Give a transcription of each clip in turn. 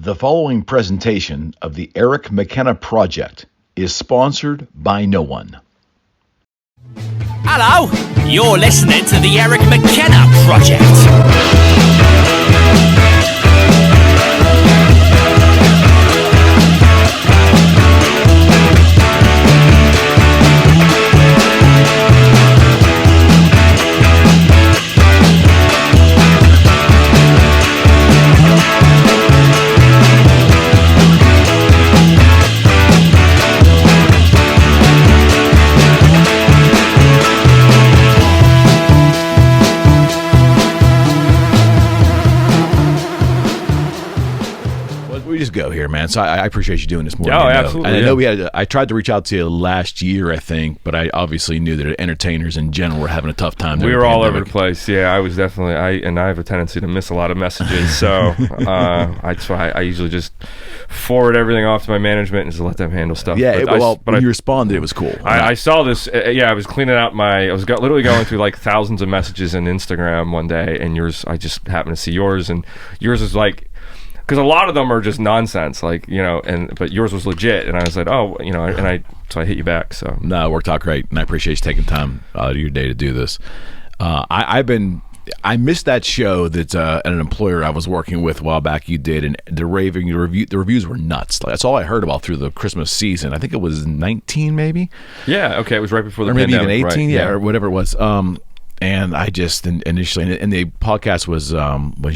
The following presentation of the Eric McKenna Project is sponsored by no one. Hello, you're listening to the Eric McKenna Project. Go here, man. So I appreciate you doing this morning. Oh, absolutely. And I know I tried to reach out to you last year, I think, but I obviously knew that entertainers in general were having a tough time. We were all over the place. Yeah, I was definitely. I have a tendency to miss a lot of messages, so I usually just forward everything off to my management and just let them handle stuff. Yeah, but when you responded, it was cool. I saw this. I was cleaning out I was literally going through like thousands of messages in Instagram one day, and yours. I just happened to see yours, and yours is like. Because a lot of them are just nonsense, like, but yours was legit, and I was like, so I hit you back. So no, it worked out great, and I appreciate you taking time out of your day to do this. I missed that show that an employer I was working with a while back you did, and the reviews were nuts. Like, that's all I heard about through the Christmas season. I think it was 19, maybe. Yeah, okay, it was right before the or maybe pandemic, even 18, right? yeah, or whatever it was. And I just initially, and the podcast was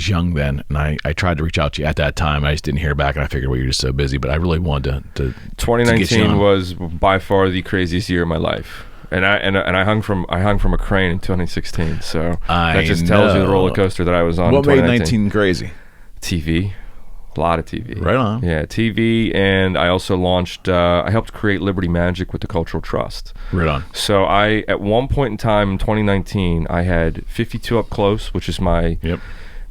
young then, and I tried to reach out to you at that time. I just didn't hear back, and I figured, well, you're just so busy. But I really wanted to 2019 was by far the craziest year of my life, and I hung from a crane in 2016. So that just tells you the roller coaster that I was on. What made 19 crazy? TV. A lot of TV. Right on. Yeah, TV, and I also launched, I helped create Liberty Magic with the Cultural Trust. Right on. So at one point in time in 2019, I had 52 Up Close, which is my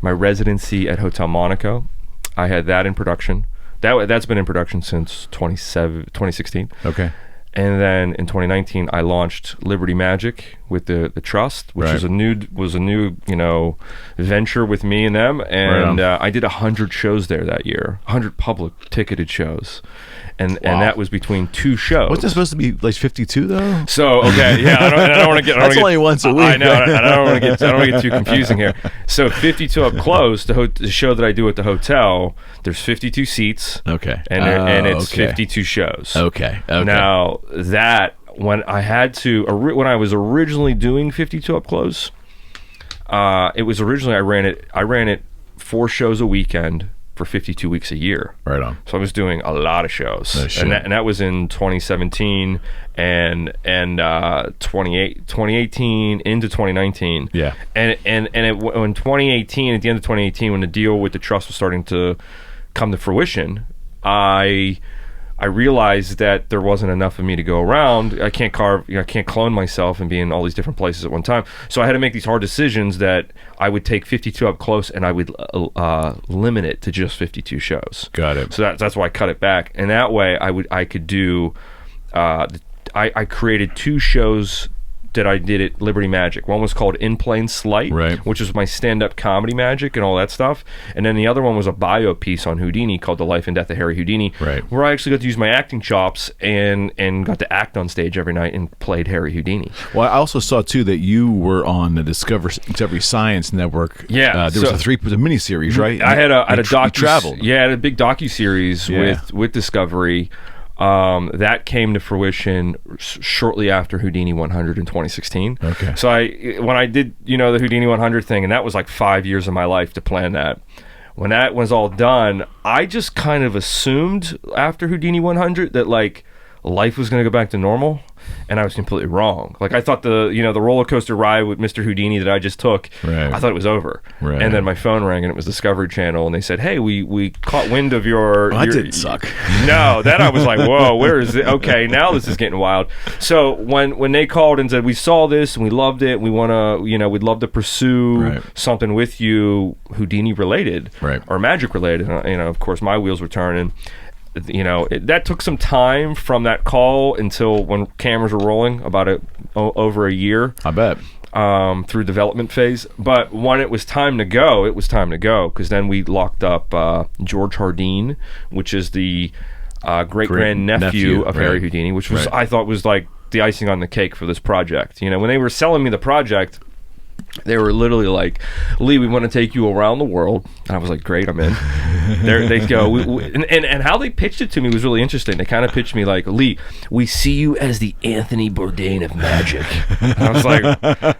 residency at Hotel Monaco. I had that in production. That's been in production since 2016. Okay. And then in 2019, I launched Liberty Magic with the Trust, which was a new venture with me and them. And I did 100 shows there that year, 100 public ticketed shows. And that was between two shows. Wasn't it supposed to be like 52 though? So okay, yeah, I don't want to get. That's only once a week. I know. I don't want to get too confusing here. So 52 Up Close, the show that I do at the hotel. There's 52 seats. Okay. And it's 52 shows. Okay. Now when I was originally doing 52 Up Close, it was originally I ran it 4 shows a weekend for 52 weeks a year. Right on. So I was doing a lot of shows. And that was in 2017 and 2018 into 2019. Yeah. And in 2018, at the end of 2018, when the deal with the Trust was starting to come to fruition, I realized that there wasn't enough of me to go around. I can't clone myself and be in all these different places at one time. So I had to make these hard decisions that I would take 52 Up Close and I would limit it to just 52 shows. Got it. So that's why I cut it back. And that way I could do. I created 2 shows that I did at Liberty Magic. One was called In Plain Sight, which was my stand-up comedy magic and all that stuff. And then the other one was a bio piece on Houdini called The Life and Death of Harry Houdini, where I actually got to use my acting chops and got to act on stage every night and played Harry Houdini. Well, I also saw too that you were on the Discovery Science Network. Yeah, there was a miniseries, right? I had a traveled. Yeah, I had a big docuseries with Discovery. That came to fruition shortly after Houdini 100 in 2016. Okay. So when I did, the Houdini 100 thing, and that was like 5 years of my life to plan that. When that was all done, I just kind of assumed after Houdini 100 that like life was going to go back to normal. And I was completely wrong. Like I thought the roller coaster ride with Mr. Houdini that I just took, I thought it was over. Right. And then my phone rang and it was Discovery Channel, and they said, "Hey, we caught wind of your." That didn't suck. No, then I was like, "Whoa, where is it?" Okay, now this is getting wild. So when they called and said, "We saw this and we loved it, and we want to, we'd love to pursue something with you, Houdini related, or magic related," of course, my wheels were turning. That took some time from that call until when cameras were rolling, about over a year. I bet. through development phase. But when it was time to go, because then we locked up George Houdini, which is the great-grandnephew of Harry Houdini, which was I thought was like the icing on the cake for this project. You know, when they were selling me the project, they were literally like, Lee, we want to take you around the world. And I was like, great, I'm in. There they go. And how they pitched it to me was really interesting. They kind of pitched me like, Lee, we see you as the Anthony Bourdain of magic. And I was like,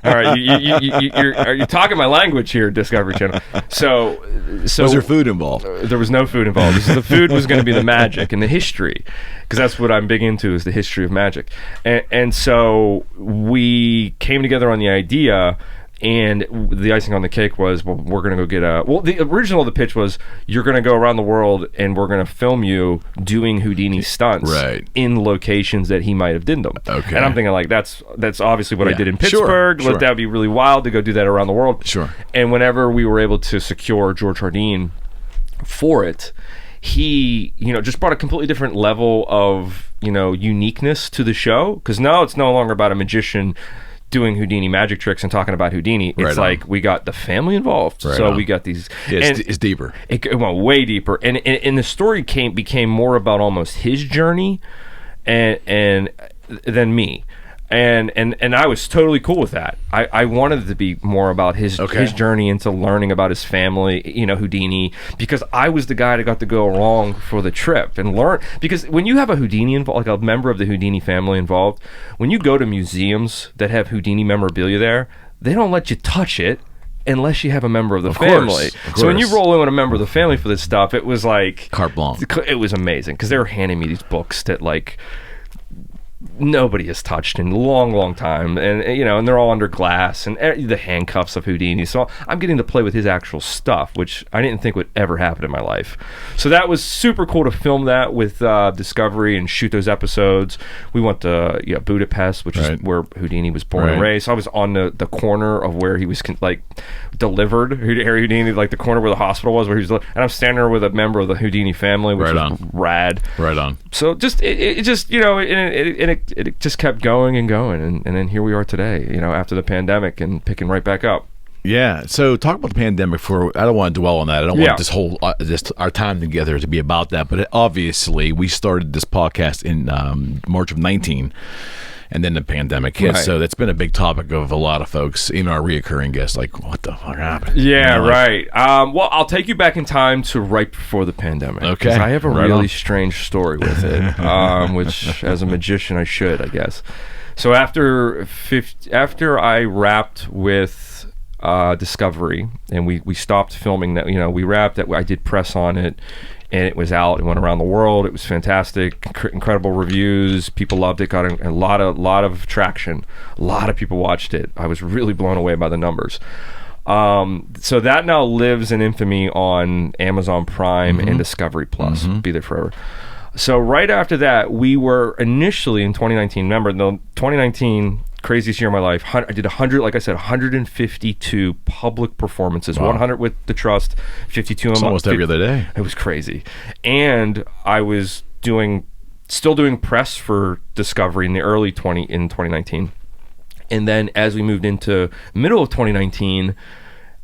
all right, you're talking my language here, Discovery Channel. So was there food involved? There was no food involved. The food was going to be the magic and the history, because that's what I'm big into, is the history of magic. And so we came together on the idea. And the icing on the cake was, well, we're going to go get the original of the pitch was, you're going to go around the world and we're going to film you doing Houdini stunts in locations that he might have done them. Okay. And I'm thinking, like, that's obviously what I did in Pittsburgh. Sure. That would be really wild to go do that around the world. Sure. And whenever we were able to secure George Houdini for it, he, just brought a completely different level of, uniqueness to the show. Because now it's no longer about a magician doing Houdini magic tricks and talking about Houdini. It's like we got the family involved. We got these. It's deeper. It went way deeper, and the story became more about almost his journey, and than me. And I was totally cool with that. I wanted it to be more about his journey into learning about his family, Houdini, because I was the guy that got to go along for the trip and learn. Because when you have a Houdini involved, like a member of the Houdini family involved, when you go to museums that have Houdini memorabilia there, they don't let you touch it unless you have a member of the family. So when you roll in with a member of the family for this stuff, it was like carte blanche. It was amazing, because they were handing me these books that, like, nobody has touched in a long time, and and they're all under glass, and the handcuffs of Houdini. So I'm getting to play with his actual stuff, which I didn't think would ever happen in my life. So that was super cool to film that with Discovery and shoot those episodes. We went to Budapest, which is where Houdini was born and raised. So I was on the corner of where he was delivered, Harry Houdini, like the corner where the hospital was, where he was, and I'm standing there with a member of the Houdini family, which was rad. Right on. So just it just it just kept going and going, and then here we are today, after the pandemic, and picking right back up. Yeah. So talk about the pandemic I don't want to dwell on that. I don't want this whole our time together to be about that. But obviously, we started this podcast in March of 2019. And then the pandemic hit, so that's been a big topic of a lot of folks, even our reoccurring guests, like, what the fuck happened? Yeah, right. Well, I'll take you back in time to right before the pandemic. Okay. I have a really strange story with it, which, as a magician, I should, I guess. So after I wrapped with Discovery, and we stopped filming that, we wrapped that, I did press on it, and it was out. It went around the world. It was fantastic. Incredible reviews. People loved it. Got a lot of traction. A lot of people watched it. I was really blown away by the numbers. So that now lives in infamy on Amazon Prime and Discovery Plus. Be there forever. So right after that, we were initially in 2019. Remember, the 2019, craziest year of my life. I did 152 public performances. 100 with the Trust, 52 almost every other day. It was crazy. And I was still doing press for Discovery in the early 2019. And then as we moved into middle of 2019,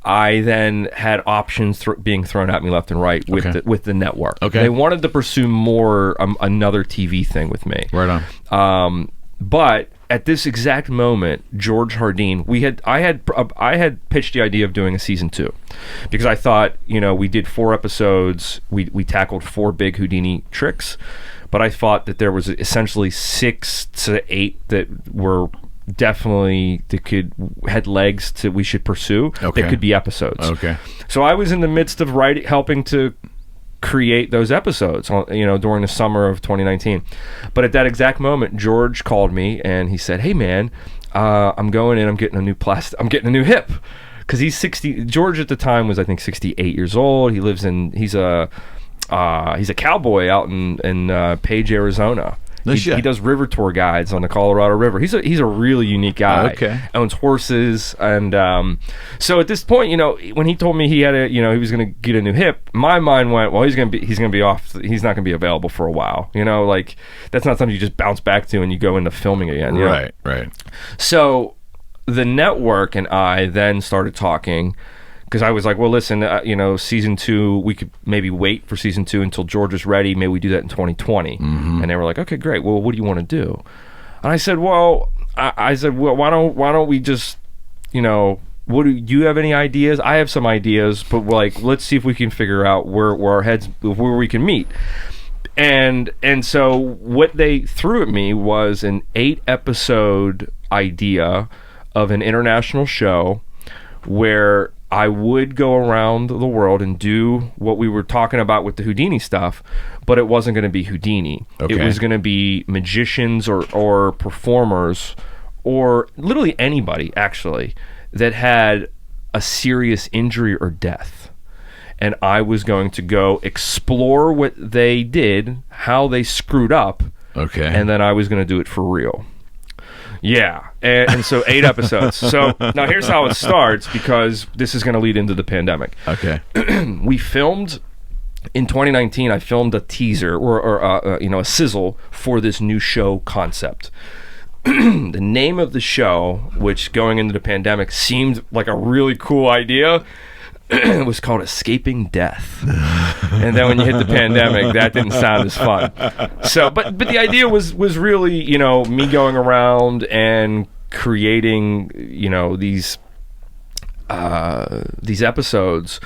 I then had options being thrown at me left and right with the network. They wanted to pursue more another TV thing with me. Right on. But at this exact moment, George Houdini, I had pitched the idea of doing a season 2, because I thought, we did 4 episodes, we tackled 4 big Houdini tricks, but I thought that there was essentially 6 to 8 that were definitely had legs we should pursue. That could be episodes. So I was in the midst of helping to create those episodes, during the summer of 2019. But at that exact moment, George called me and he said, "Hey man, I'm going in. I'm getting a new hip." Because he's 60. George at the time was, I think, 68 years old. He's a cowboy out in Page, Arizona. He does river tour guides on the Colorado River. He's a really unique guy. Owns horses, and so at this point, when he told me he had he was going to get a new hip, my mind went, well, he's going to be off. He's not going to be available for a while. Like, that's not something you just bounce back to and you go into filming again. Right. So the network and I then started talking, because I was like, well, listen, season 2, we could maybe wait for season 2 until George is ready. Maybe we do that in 2020. And they were like, okay, great. Well, what do you want to do? And I said, well, why don't we just, what do you have any ideas? I have some ideas, but like, let's see if we can figure out where we can meet. And so what they threw at me was an 8-episode idea of an international show where I would go around the world and do what we were talking about with the Houdini stuff, but it wasn't going to be Houdini. Okay. It was going to be magicians or performers or literally anybody, actually, that had a serious injury or death. And I was going to go explore what they did, how they screwed up, okay, and then I was going to do it for real. Yeah, and so 8 episodes. So now here's how it starts, because this is going to lead into the pandemic. Okay. We filmed in 2019. I filmed a teaser or a sizzle for this new show concept. The name of the show, which going into the pandemic seemed like a really cool idea, it was called Escaping Death. And then when you hit the pandemic, that didn't sound as fun. So, but the idea was really, me going around and creating, these episodes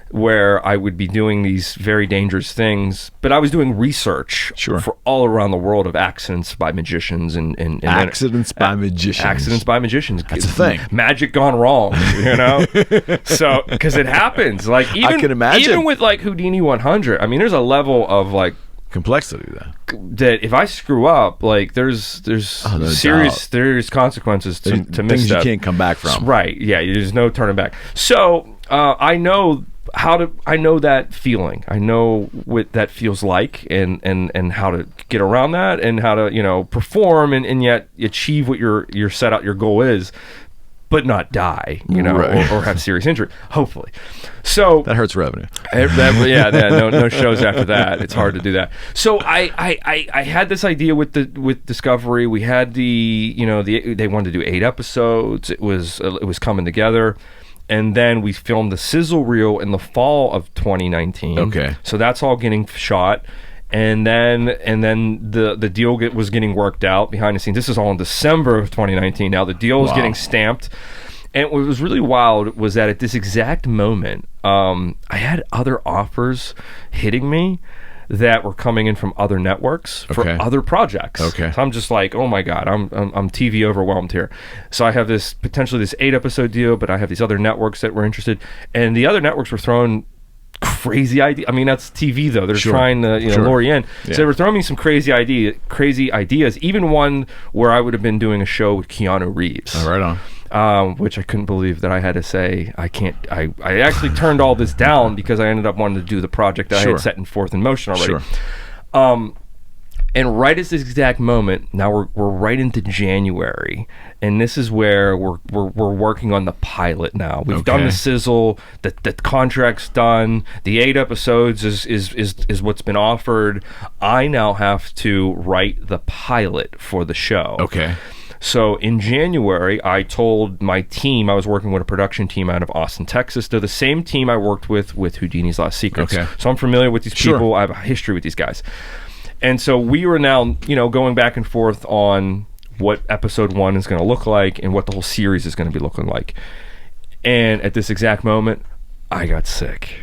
where I would be doing these very dangerous things, but I was doing research for all around the world of accidents by magicians and accidents by magicians. Accidents by magicians. That's a thing. Magic gone wrong, So, because it happens. Like I can imagine. Even with like Houdini 100, I mean, there's a level of like complexity that if I screw up, like there's serious consequences to things misstep. You can't come back from. Right. Yeah. There's no turning back. So I know that feeling. I know what that feels like, and how to get around that, and how to perform and yet achieve what your set out your goal is, but not die, right, or have serious injury, hopefully. So that hurts revenue. No shows after that. It's hard to do that. So I had this idea with Discovery. We had they wanted to do 8 episodes. It was coming together. And then we filmed the sizzle reel in the fall of 2019. Okay. So that's all getting shot. And then the deal was getting worked out behind the scenes. This is all in December of 2019. Now the deal is getting stamped. And what was really wild was that at this exact moment, I had other offers hitting me that were coming in from other networks for other projects. Okay. So I'm just like, oh my God, I'm TV overwhelmed here. So I have potentially this 8-episode deal, but I have these other networks that were interested, and the other networks were throwing crazy ideas. I mean, that's TV though. They're trying to lure you in. Yeah. So they were throwing me some crazy ideas. Even one where I would have been doing a show with Keanu Reeves. Oh, right on. Which I couldn't believe that I had to say I can't. I actually turned all this down because I ended up wanting to do the project that I had set forth in motion already. And right at this exact moment, now we're right into January, and this is where we're working on the pilot now. We've done the sizzle, the contract's done, the 8 episodes is what's been offered. I now have to write the pilot for the show. Okay. So in January, I told my team, I was working with a production team out of Austin, Texas. They're the same team I worked with Houdini's Lost Secrets. Okay. So I'm familiar with these people. I have a history with these guys. And so we were now, going back and forth on what episode 1 is going to look like and what the whole series is going to be looking like. And at this exact moment, I got sick.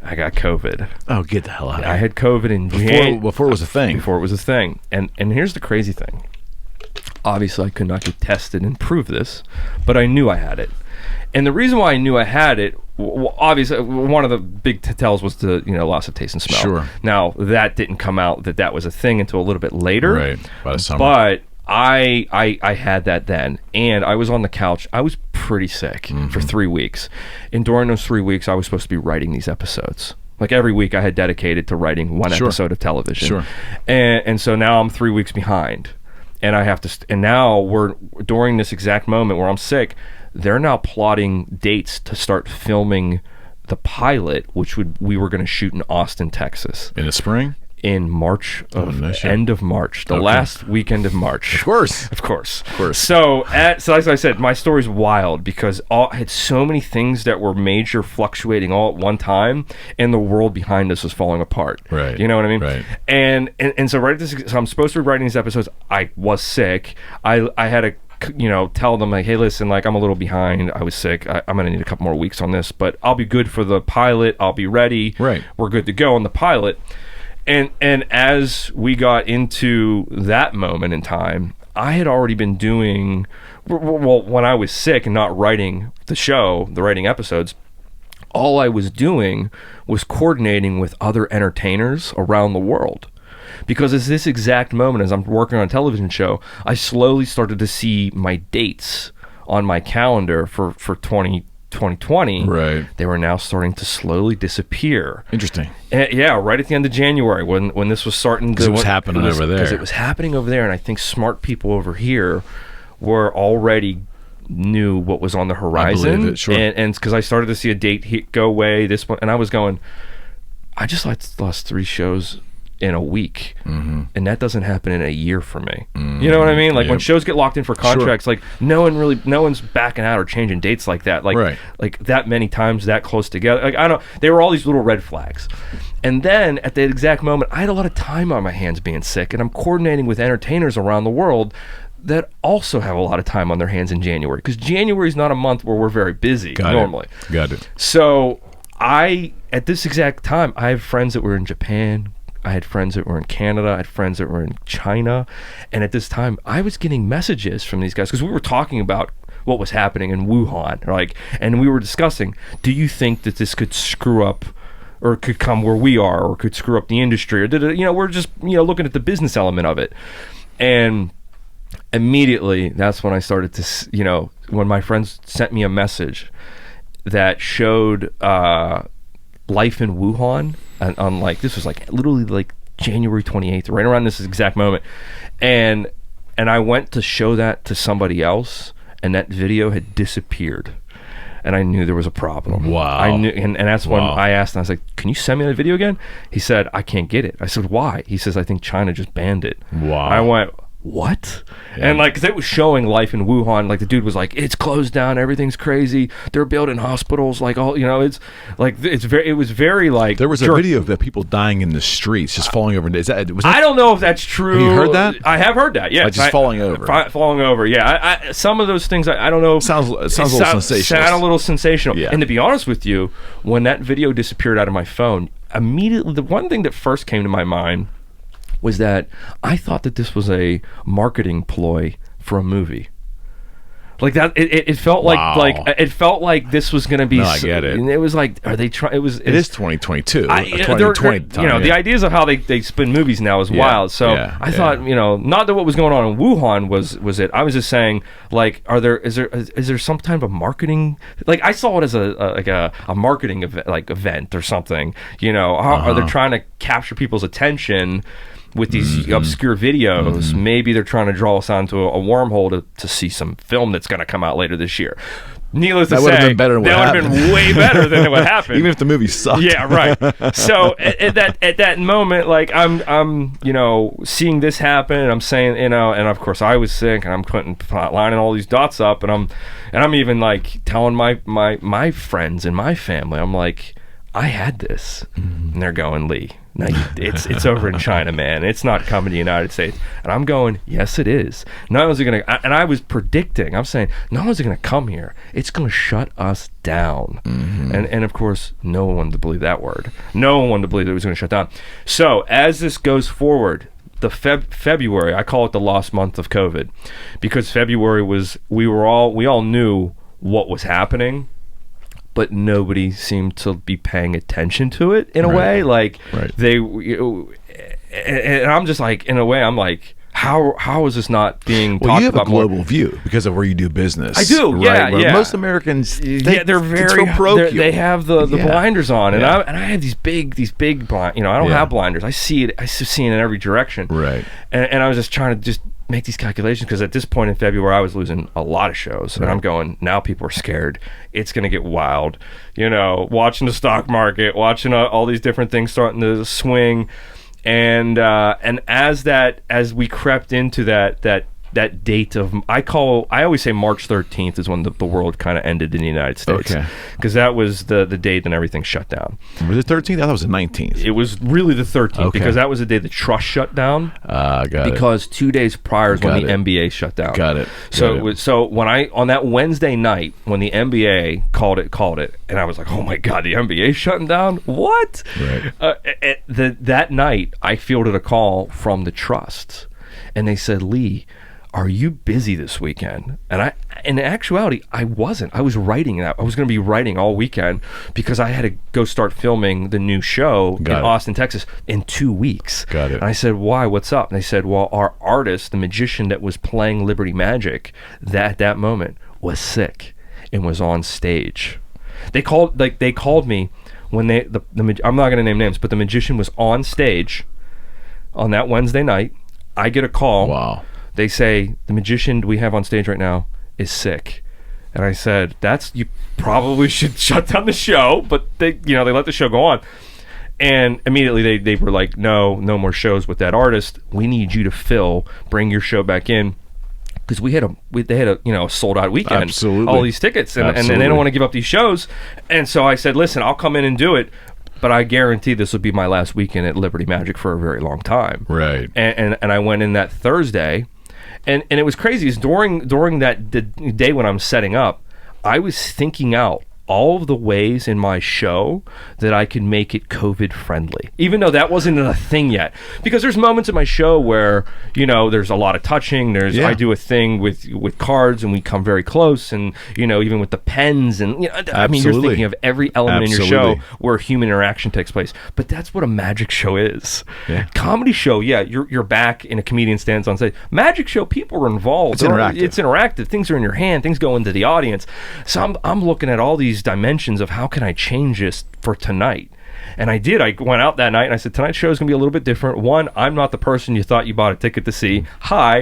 I got COVID. Oh, get the hell out of here. I had COVID in January. Before it was a thing. Before it was a thing. And here's the crazy thing. Obviously, I could not get tested and prove this, but I knew I had it. And the reason why I knew I had it, obviously, one of the big tells was the loss of taste and smell. Sure. Now, that didn't come out that was a thing until a little bit later. Right, by the summer. But I had that then, and I was on the couch. I was pretty sick for 3 weeks. And during those 3 weeks, I was supposed to be writing these episodes. Like every week I had dedicated to writing one episode of television. Sure. And so now I'm 3 weeks behind. And I have to, and now we're during this exact moment where I'm sick. They're now plotting dates to start filming the pilot, which we were going to shoot in Austin, Texas, in the spring. in March end of March, the last weekend of March. Of course. So as I said, my story's wild because I had so many things that were major fluctuating all at one time, and the world behind us was falling apart. Right. You know what I mean? Right. And so so I'm supposed to be writing these episodes. I was sick. I had to tell them like, hey, listen, like I'm a little behind. I was sick. I'm gonna need a couple more weeks on this, but I'll be good for the pilot. I'll be ready. Right. We're good to go on the pilot. And as we got into that moment in time, I had already been doing, well, when I was sick and not writing the writing episodes, all I was doing was coordinating with other entertainers around the world. Because at this exact moment, as I'm working on a television show, I slowly started to see my dates on my calendar for 2020, right? They were now starting to slowly disappear. Interesting. And, right at the end of January when this was starting to... Because it was happening over there. Because it was happening over there, and I think smart people over here were already knew what was on the horizon. I believe it, sure. And because I started to see a date go away, this one, and I was going, I just lost 3 shows in a week, and that doesn't happen in a year for me. You know what I mean? Like when shows get locked in for contracts, like no one's backing out or changing dates like that. Like like that many times that close together. Like I don't know, there were all these little red flags. And then at the exact moment, I had a lot of time on my hands being sick, and I'm coordinating with entertainers around the world that also have a lot of time on their hands in January, because January is not a month where we're very busy normally. Got it. So at this exact time, I have friends that were in Japan. I had friends that were in Canada. I had friends that were in China. And at this time, I was getting messages from these guys because we were talking about what was happening in Wuhan, and we were discussing, do you think that this could screw up or could come where we are or could screw up the industry? Or did it, we're just, looking at the business element of it. And immediately, that's when I started to, when my friends sent me a message that showed life in Wuhan on this was literally January 28th, right around this exact moment, and I went to show that to somebody else, and that video had disappeared, and I knew there was a problem. Wow. I knew, and that's when I asked him, I was like, can you send me that video again? He said, I can't get it. I said, why? He says, I think China just banned it. Wow. I went, what? Yeah. And because it was showing life in Wuhan, the dude was like, it's closed down, everything's crazy, they're building hospitals, it's it was very there was a video of people dying in the streets, just falling over. I don't know if that's true. Have you heard that? I have heard that, yeah. Falling over. Falling over, yeah. I some of those things, I don't know. Sounds a little sensational. Sound a little sensational. Yeah. And to be honest with you, when that video disappeared out of my phone, immediately the one thing that first came to my mind was that I thought that this was a marketing ploy for a movie. It felt it felt like this was going to be. No, I get it. And it was are they trying? It is 2022. 2020. The ideas of how they spin movies now is wild. So I thought, not that what was going on in Wuhan was it. I was just saying, is there some type of marketing? I saw it as a marketing event or something. Are they trying to capture people's attention with these obscure videos? Maybe they're trying to draw us onto a wormhole to see some film that's going to come out later this year. Needless to say, that would have been better than what happened. That would have been way better than what happened. Even if the movie sucked. Yeah, right. So at that moment, I'm seeing this happen, and I'm saying, and of course I was sick, and I'm lining all these dots up, and I'm even telling my friends and my family, I'm like, I had this, and they're going, Lee, no, it's over in China, man. It's not coming to the United States. And I'm going, yes, it is. Not only is it going to, and I was predicting, I'm saying, not only is it going to come here, it's going to shut us down. And of course, no one wanted to believe that word. No one wanted to believe that it was going to shut down. So as this goes forward, the February, I call it the lost month of COVID, because February was, we all knew what was happening, but nobody seemed to be paying attention to it in a way. They, and I'm just in a way, I'm like, how is this not being talked about? You have a global more? View because of where you do business. I do, right? yeah. Most Americans, they're very parochial. They have the blinders on, and I have these big blind. I don't have blinders. I see it. I see it in every direction. Right. And I was just trying to make these calculations, because at this point in February I was losing a lot of shows, and I'm going, now people are scared, it's going to get wild, watching the stock market, watching all these different things starting to swing, And as we crept into that date of, I always say March 13th is when the world kind of ended in the United States. Okay. Because that was the date that everything shut down. Was it 13th? I thought it was the 19th. It was really the 13th because that was the day the trust shut down. Got it. Because 2 days prior is when the NBA shut down. Got it. So when on that Wednesday night when the NBA called it, and I was like, oh my God, the NBA shutting down? What? Right. That night I fielded a call from the trust, and they said, Lee, are you busy this weekend? And in actuality, I wasn't. I was writing that. I was going to be writing all weekend because I had to go start filming the new show in Austin, Texas in 2 weeks. Got it. And I said, why? What's up? And they said, well, our artist, the magician that was playing Liberty Magic at that moment, was sick and was on stage. They called me when I'm not going to name names, but the magician was on stage on that Wednesday night. I get a call. Wow. They say, the magician we have on stage right now is sick. And I said, you probably should shut down the show. But they let the show go on. And immediately they were like, no more shows with that artist. We need you to bring your show back in. Because they had a sold out weekend. Absolutely. All these tickets. And they don't want to give up these shows. And so I said, listen, I'll come in and do it. But I guarantee this will be my last weekend at Liberty Magic for a very long time. Right. And I went in that Thursday. And it was crazy. Is during that day when I'm setting up, I was thinking out all of the ways in my show that I could make it COVID friendly, even though that wasn't a thing yet. Because there's moments in my show where, there's a lot of touching. I do a thing with cards and we come very close, and, even with the pens and, I mean, you're thinking of every element in your show where human interaction takes place. But that's what a magic show is. Yeah. Comedy show, you're back and a comedian stands on stage. Magic show, people are involved. It's interactive. Things are in your hand. Things go into the audience. So I'm looking at all these dimensions of how can I change this for tonight. And I did. I went out that night and I said, tonight's show is going to be a little bit different. One, I'm not the person you thought you bought a ticket to see. Hi.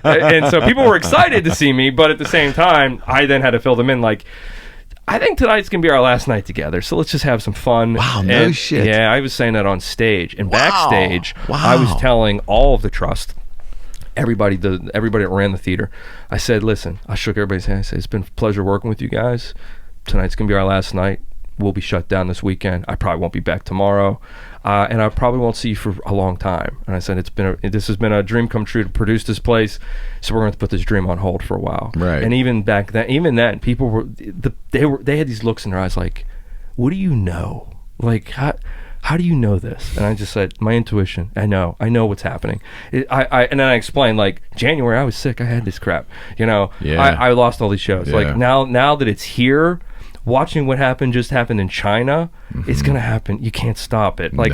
And so people were excited to see me, but at the same time, I then had to fill them in like, I think tonight's going to be our last night together, so let's just have some fun. Wow, no shit. Yeah, I was saying that on stage. And backstage, I was telling all of the trust, everybody that ran the theater, I said, listen, I shook everybody's hand. I said, it's been a pleasure working with you guys. Tonight's going to be our last night. We'll be shut down this weekend. I probably won't be back tomorrow. And I probably won't see you for a long time. And I said, this has been a dream come true to produce this place. So we're going to put this dream on hold for a while. Right. And even then, people they had these looks in their eyes like, what do you know? Like, how do you know this? And I just said, my intuition. I know what's happening. And then I explained, like, January, I was sick. I had this crap. I lost all these shows. Like, now that it's here, watching what just happened in China, it's gonna happen. You can't stop it. Like,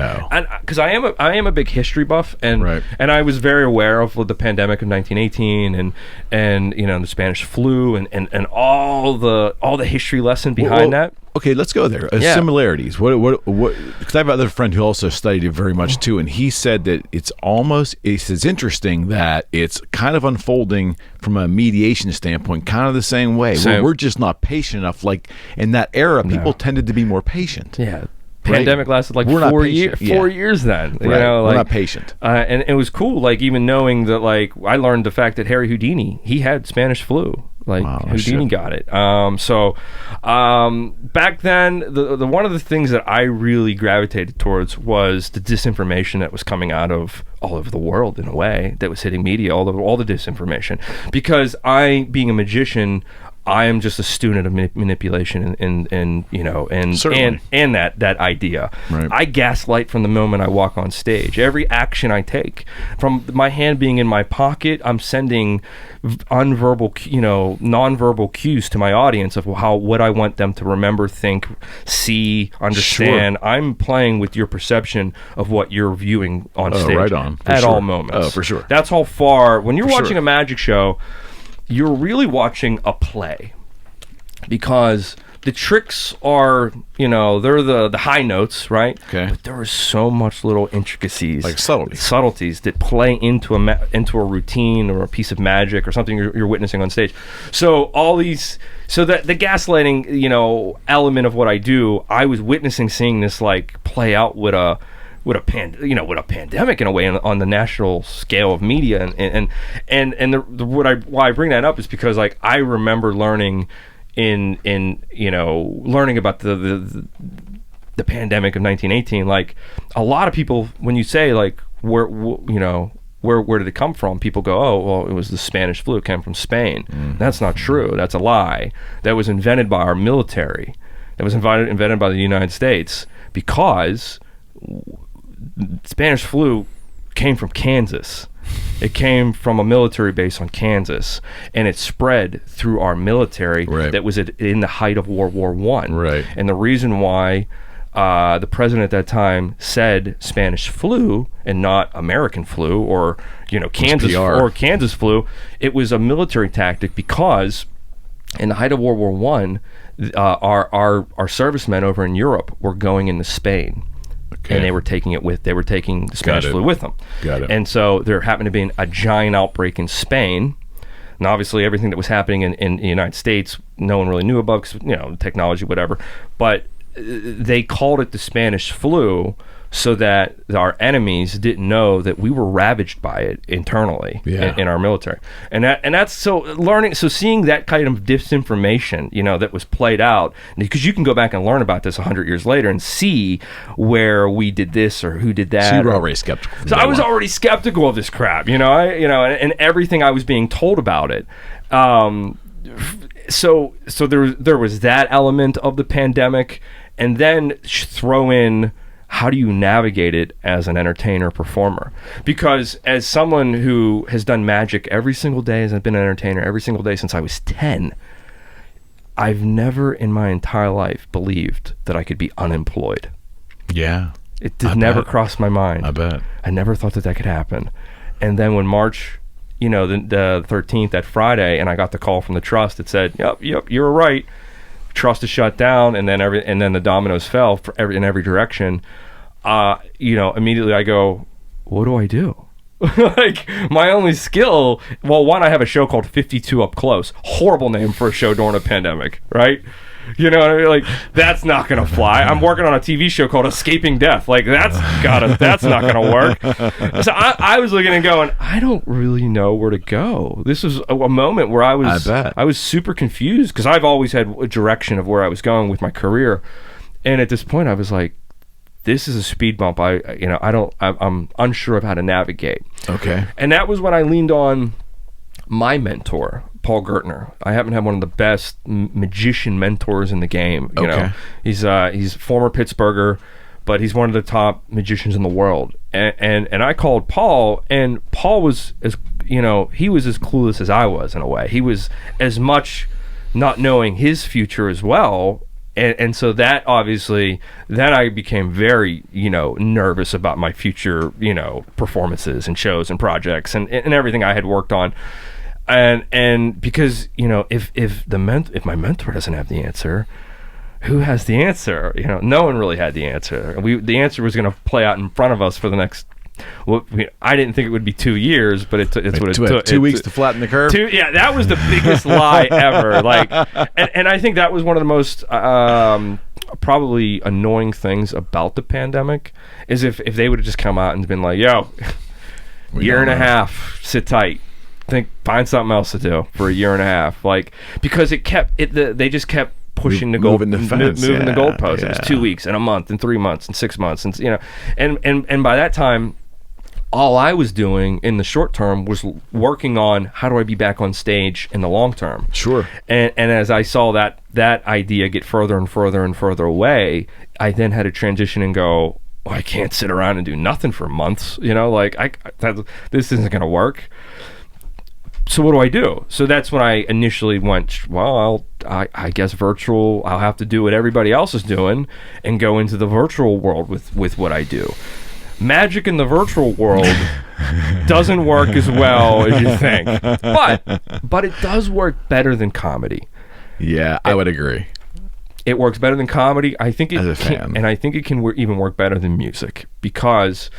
because I am a big history buff, and I was very aware of the pandemic of 1918 and the Spanish flu and all the history lesson behind that. Okay, let's go there. Similarities. What? Because I have another friend who also studied it very much too, and he said that it's interesting that it's kind of unfolding from a mediation standpoint, kind of the same way. We're just not patient enough. Like in that era, people tended to be more patient. Yeah. Pandemic lasted like 4 years. 4 years then. We're not patient. And it was cool, like even knowing that, like I learned the fact that Harry Houdini, he had Spanish flu. Like Houdini got it. So back then, the one of the things that I really gravitated towards was the disinformation that was coming out of all over the world in a way that was hitting media, all the disinformation. Because being a magician, I am just a student of manipulation and that idea. Right. I gaslight from the moment I walk on stage. Every action I take, from my hand being in my pocket, I'm sending nonverbal cues to my audience of what I want them to remember, think, see, understand. Sure. I'm playing with your perception of what you're viewing on stage. Right on. All moments. Oh, for sure. That's how far. When you're watching a magic show, you're really watching a play, because the tricks are, they're the high notes, right? Okay. But there are so much little intricacies, like subtleties that play into a routine or a piece of magic or something you're witnessing on stage. So that the gaslighting, element of what I do, I was seeing this like play out with with a pandemic in a way on the national scale of media, why I bring that up is because like I remember learning learning about the pandemic of 1918. Like a lot of people, when you say like where did it come from, people go, oh well, it was the Spanish flu, it came from Spain. That's not true. That's a lie. That was invented by our military. That was invented by the United States, because Spanish flu came from Kansas. It came from a military base on Kansas, and it spread through our military. That was in the height of World War I. And the reason why the president at that time said Spanish flu and not American flu or Kansas flu, it was a military tactic, because in the height of World War I, our servicemen over in Europe were going into Spain. Okay. And they were taking the Spanish flu with them. Got it. And so there happened to be a giant outbreak in Spain. And obviously everything that was happening in the United States, no one really knew about, because, technology, whatever. But they called it the Spanish flu so that our enemies didn't know that we were ravaged by it internally in our military. And that's seeing that kind of disinformation, that was played out, because you can go back and learn about this 100 years later and see where we did this or who did that. So you were already skeptical. So I was already skeptical of this crap, and everything I was being told about it. So there was that element of the pandemic, and then throw in, how do you navigate it as an entertainer performer? Because as someone who has done magic every single day, has been an entertainer every single day since I was 10, I've never in my entire life believed that I could be unemployed. Yeah. It never crossed my mind. I bet. I never thought that could happen. And then when March, the 13th, that Friday, and I got the call from the trust that said, yep, you were right. Trust is shut down, and then the dominoes fell in every direction. Immediately I go, what do I do? Like, my only skill, well, one, I have a show called 52 Up Close. Horrible name for a show during a pandemic, right? You know what I mean? Like, that's not gonna fly. I'm working on a TV show called Escaping Death. Like, that's not gonna work. So I was looking and going, I don't really know where to go. This was a moment where I was super confused, because I've always had a direction of where I was going with my career, and at this point I was like, this is a speed bump. I'm unsure of how to navigate. Okay. And that was when I leaned on my mentor, Paul Gertner. I happen to have one of the best magician mentors in the game. He's former Pittsburgher, but he's one of the top magicians in the world. And I called Paul, and Paul was he was as clueless as I was in a way. He was as much not knowing his future as well. And so that obviously, then I became very, nervous about my future, performances and shows and projects and everything I had worked on. And because, if my mentor doesn't have the answer, who has the answer? No one really had the answer. The answer was going to play out in front of us for the next, I didn't think it would be 2 years, but it's what it took. 2 weeks to flatten the curve. That was the biggest lie ever. Like, and I think that was one of the most probably annoying things about the pandemic, is if they would have just come out and been like, "Yo, year and a half, sit tight, find something else to do for a year and a half," like, because they just kept pushing the goal, moving the goalpost. Yeah. It was 2 weeks and a month and 3 months and 6 months, and by that time, all I was doing in the short term was working on how do I be back on stage in the long term. Sure. And as I saw that idea get further and further and further away, I then had to transition and go, I can't sit around and do nothing for months. This isn't going to work. So what do I do? So that's when I initially went, well, I guess virtual. I'll have to do what everybody else is doing and go into the virtual world with what I do. Magic in the virtual world doesn't work as well as you think, but it does work better than comedy. Yeah, I would agree. It works better than comedy. I think it can, and I think it can even work better than music, because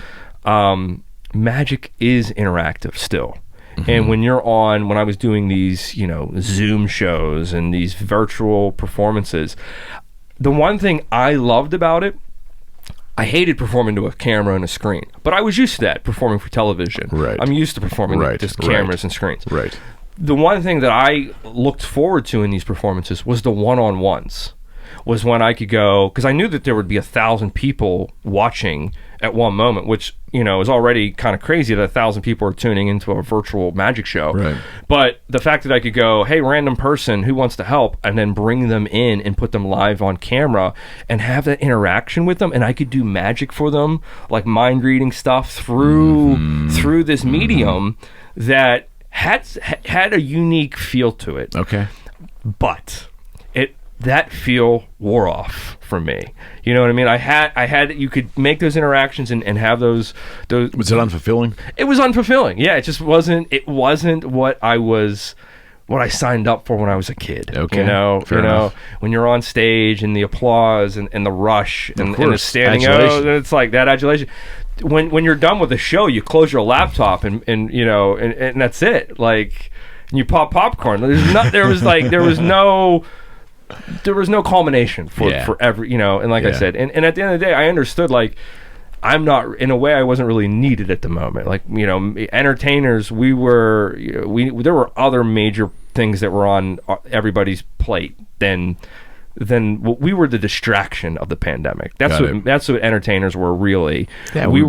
magic is interactive still. Mm-hmm. And when I was doing these, Zoom shows and these virtual performances, the one thing I loved about it, I hated performing to a camera and a screen, but I was used to that, performing for television. Right. I'm used to performing with just cameras and screens. Right. The one thing that I looked forward to in these performances was the one-on-ones. Was when I could go, because I knew that there would be 1,000 people watching at one moment, which, is already kind of crazy that 1,000 people are tuning into a virtual magic show. Right. But the fact that I could go, hey, random person who wants to help, and then bring them in and put them live on camera and have that interaction with them, and I could do magic for them, like mind reading stuff through this medium that had a unique feel to it. Okay. But that feel wore off for me. You know what I mean? I had you could make those interactions and have those. Was it unfulfilling? It was unfulfilling. Yeah, it just wasn't. It wasn't what I signed up for when I was a kid. Okay. Fair enough. When you're on stage and the applause and the rush and the standing out, it's like that adulation. When you're done with the show, you close your laptop and that's it. Like, and you pop popcorn. There was no culmination for every, and like I said, and at the end of the day, I understood, like, I'm not, in a way, I wasn't really needed at the moment. Like, entertainers, there were other major things that were on everybody's plate than we were the distraction of the pandemic. That's what entertainers were really. Yeah, we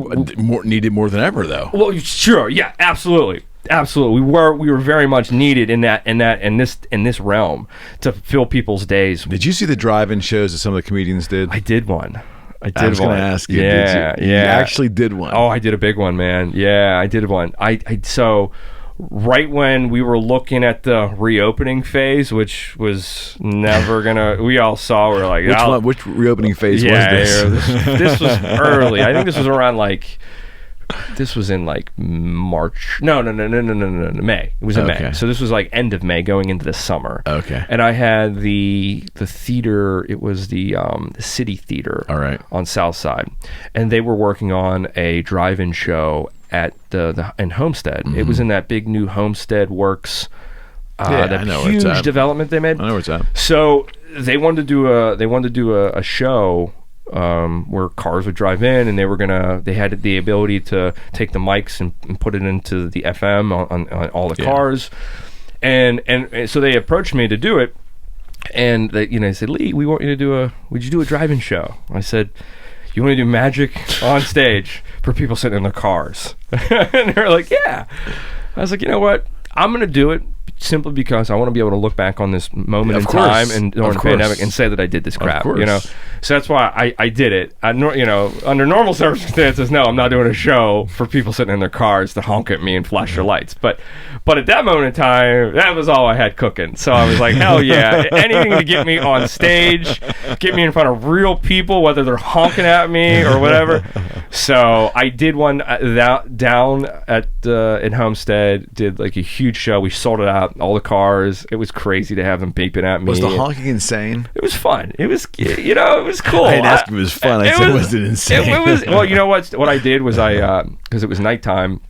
needed more than ever, though. Well, sure, yeah, absolutely. Absolutely, we were very much needed in this realm to fill people's days. Did you see the drive-in shows that some of the comedians did? I did one. I was going to ask you. Yeah, you actually did one. Oh, I did a big one, man. Yeah, I did one. So right when we were looking at the reopening phase, which was never gonna, we all saw, we were like, which reopening phase was this? This was early. I think this was around this was in March. No, May. It was in May. So this was end of May, going into the summer. Okay. And I had the theater. It was the City Theater. All right. On South Side, and they were working on a drive-in show at in Homestead. Mm-hmm. It was in that big new Homestead Works. That huge development they made. I know where it's at. So they wanted to do a show. Where cars would drive in, and they had the ability to take the mics and put it into the FM on all the cars, and so they approached me to do it, and they said, Lee, we want you to would you do a drive-in show? I said, you want to do magic on stage for people sitting in their cars? And they're like, yeah. I was like, you know what, I'm gonna do it simply because I want to be able to look back on this moment in time and during the pandemic and say that I did this crap, So that's why I did it. Under normal circumstances, no, I'm not doing a show for people sitting in their cars to honk at me and flash their lights. But at that moment in time, that was all I had cooking. So I was like, hell yeah, anything to get me on stage, get me in front of real people, whether they're honking at me or whatever. So I did one down at in Homestead, did a huge show. We sold it out. All the cars. It was crazy to have them beeping at me. Was the honking insane? It was fun. It was, it was cool. I didn't ask if it was fun. I said, was it insane? It was. Well, you know what I did was because it was nighttime,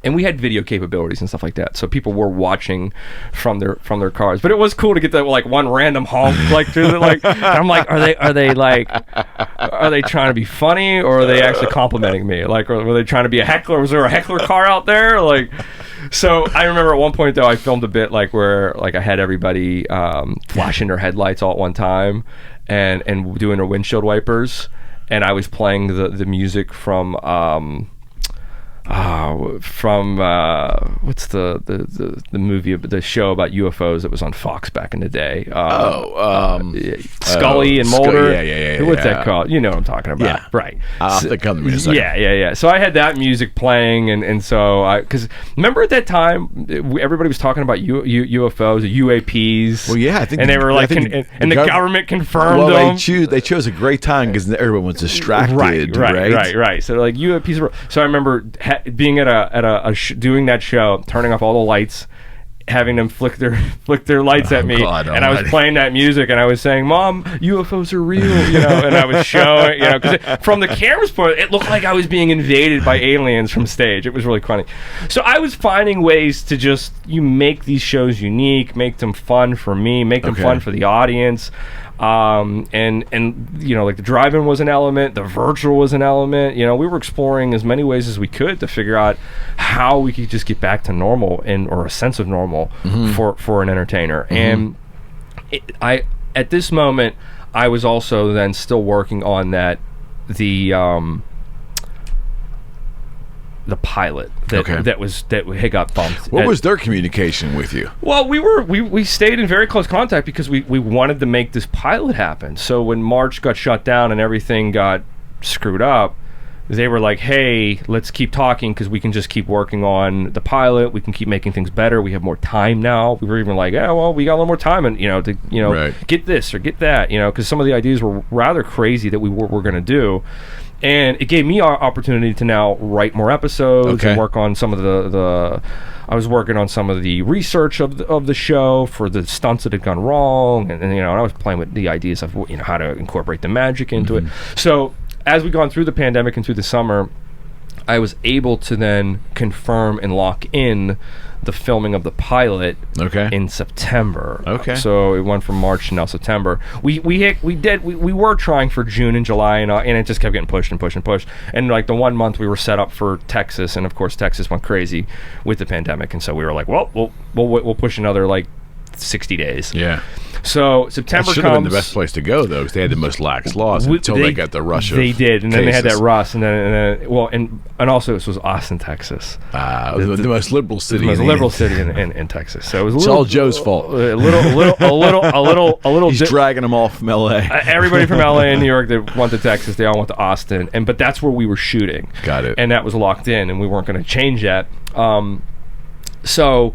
and we had video capabilities and stuff like that, so people were watching from their cars. But it was cool to get that one random honk through the I'm like, are they trying to be funny, or are they actually complimenting me? Or were they trying to be a heckler? Was there a heckler car out there? So I remember at one point though, I filmed a bit where I had everybody flashing their headlights all at one time and doing their windshield wipers, and I was playing the music from what's the movie, the show about UFOs that was on Fox back in the day? Scully and Mulder. Yeah. What's that called? You know what I'm talking about, yeah. Right? I'll have to come to me in a second. Yeah. So I had that music playing, and so because remember at that time everybody was talking about UFOs, UAPs. Well, yeah, I think, and they were and the government confirmed them. They chose a great time because everyone was distracted. Right. So UAPs. So I remember being at doing that show, turning off all the lights, having them flick their lights at me, and I was playing that music, and I was saying, "Mom, UFOs are real," and I was showing, because from the camera's point, it looked like I was being invaded by aliens from stage. It was really funny. So I was finding ways to just make these shows unique, make them fun for me, make them fun for the audience. And you know, like the drive-in was an element, the virtual was an element. You know, we were exploring as many ways as we could to figure out how we could just get back to normal or a sense of normal for an entertainer. And at this moment, I was also then still working on that the pilot that had got bumped. What was their communication with you? Well, we stayed in very close contact because we wanted to make this pilot happen. So when March got shut down and everything got screwed up, they were like, "Hey, let's keep talking because we can just keep working on the pilot. We can keep making things better. We have more time now." We were even like, "Yeah, well, we got a little more time, and get this or get that, because some of the ideas were rather crazy that we were going to do." And it gave me our opportunity to now write more episodes and work on some of the I was working on some of the research of the show for the stunts that had gone wrong, and I was playing with the ideas of how to incorporate the magic into it. So as we've gone through the pandemic and through the summer, I was able to then confirm and lock in the filming of the pilot in September. So it went from March to now September. We were trying for June and July, and it just kept getting pushed and pushed and pushed. And like the 1 month we were set up for Texas, and of course Texas went crazy with the pandemic, and so we were like, well, we'll push another like 60 days. Yeah. So September should have been the best place to go, though, because they had the most lax laws until they got the rush of They did, and cases. then they had that rush, and then also this was Austin, Texas. The most liberal city. The most liberal city in Texas. So it was it's all Joe's fault. A little. He's dragging them all from L.A. Everybody from L.A. and New York that went to Texas, they all went to Austin, but that's where we were shooting. Got it. And that was locked in, and we weren't going to change that. So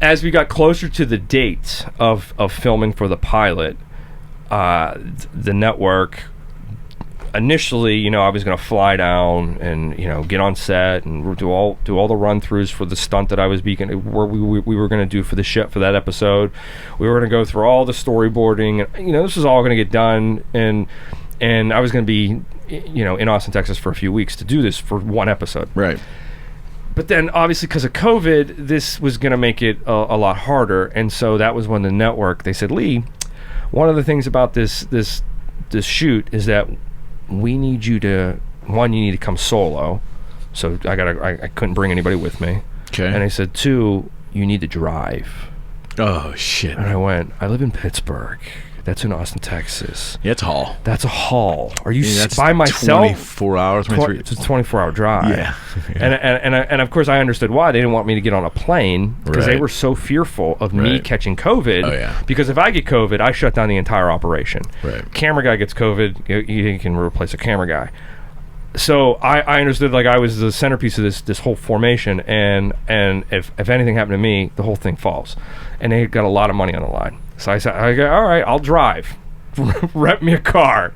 as we got closer to the date of filming for the pilot, the network initially, I was going to fly down and get on set and do all the run-throughs for the stunt that I was we were going to do for the ship for that episode. We were going to go through all the storyboarding, and this was all going to get done, and I was going to be in Austin, Texas for a few weeks to do this for one episode. Right. But then, obviously, because of COVID, this was going to make it a lot harder, and so that was when the network, they said, "Lee, one of the things about this shoot is that we need you to you need to come solo." So I couldn't bring anybody with me. Okay. And they said, 2, you need to drive. Oh shit! And I went, I live in Pittsburgh. That's in Austin, Texas. Yeah, it's a haul. That's a haul. Are you that's by myself? 24 hours, 23. It's a 24-hour drive. Yeah. And of course I understood why they didn't want me to get on a plane, because they were so fearful of me catching COVID. Oh, yeah. Because if I get COVID, I shut down the entire operation. Right. Camera Camera guy gets COVID, you can replace a camera guy. So I understood, like, I was the centerpiece of this whole formation, and if anything happened to me, the whole thing falls. And they got a lot of money on the line. So I said, all right, I'll drive. Rent me a car.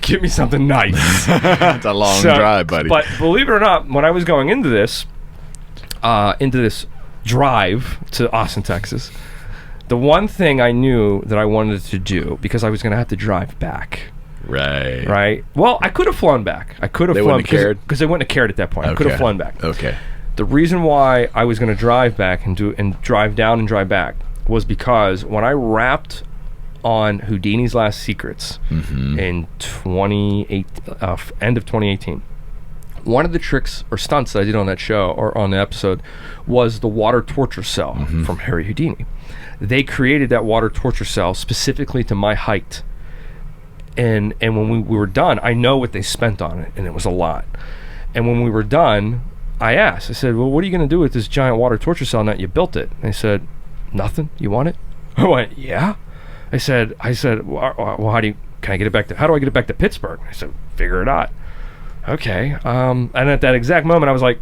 Give me something nice. It's a long drive, buddy. But believe it or not, when I was going into this drive to Austin, Texas, the one thing I knew that I wanted to do, because I was going to have to drive back. Right. Well, I could have flown back. I could have flown. They wouldn't have cared? Because they wouldn't have cared at that point. I could have flown back. Okay. The reason why I was going to drive back and drive down and drive back was because when I wrapped on Houdini's Last Secrets in end of 2018, one of the tricks or stunts that I did on that show or on the episode was the water torture cell from Harry Houdini. They created that water torture cell specifically to my height. And when we were done, I know what they spent on it, and it was a lot. And when we were done, I said, well, what are you going to do with this giant water torture cell now that you built it? And they said, nothing. You want it? I went, yeah. I said, well, how do I get it back to Pittsburgh? I said, figure it out. Okay. And at that exact moment, I was like,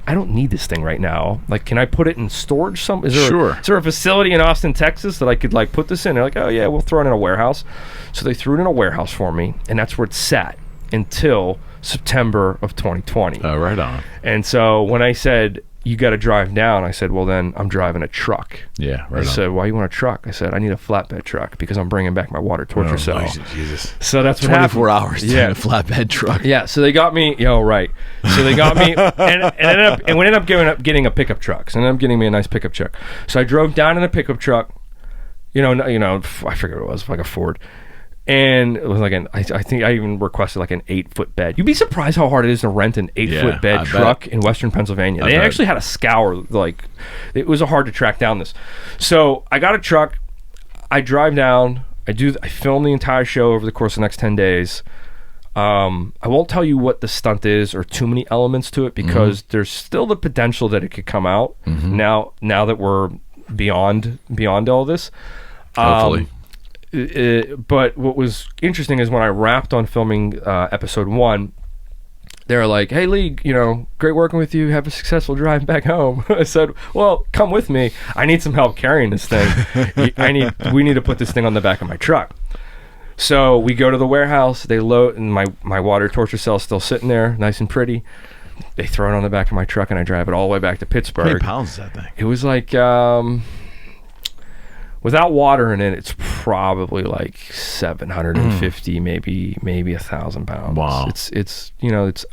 I don't need this thing right now. Like, can I put it in storage? Is there a facility in Austin, Texas that I could like put this in? They're like, oh yeah, we'll throw it in a warehouse. So they threw it in a warehouse for me, and that's where it sat until September of 2020. Oh, right on. And so when I said, you got to drive down, I said, well, then I'm driving a truck. Yeah, right. I said, why you want a truck? I said, I need a flatbed truck because I'm bringing back my water torture cell. Jesus. So that's what 24 happened. hours to a flatbed truck. Yeah, so they got me, right. So they got me, and we ended up getting a pickup truck. So they ended up getting me a nice pickup truck. So I drove down in a pickup truck, I forget what it was, like a Ford. And it was like I think I even requested like an 8-foot bed. You'd be surprised how hard it is to rent an 8-foot bed truck in Western Pennsylvania. They actually had a scour, like it was hard to track down this. So I got a truck, I drive down, I film the entire show over the course of the next 10 days. I won't tell you what the stunt is or too many elements to it because there's still the potential that it could come out now that we're beyond all this. Hopefully. But what was interesting is when I wrapped on filming episode 1, they were like, "Hey Lee, great working with you. Have a successful drive back home." I said, "Well, come with me. I need some help carrying this thing. We need to put this thing on the back of my truck." So we go to the warehouse. They load, and my water torture cell is still sitting there, nice and pretty. They throw it on the back of my truck, and I drive it all the way back to Pittsburgh. How many pounds is that thing? It was like. Without water in it, it's probably like 750, maybe 1,000 pounds. Wow! It's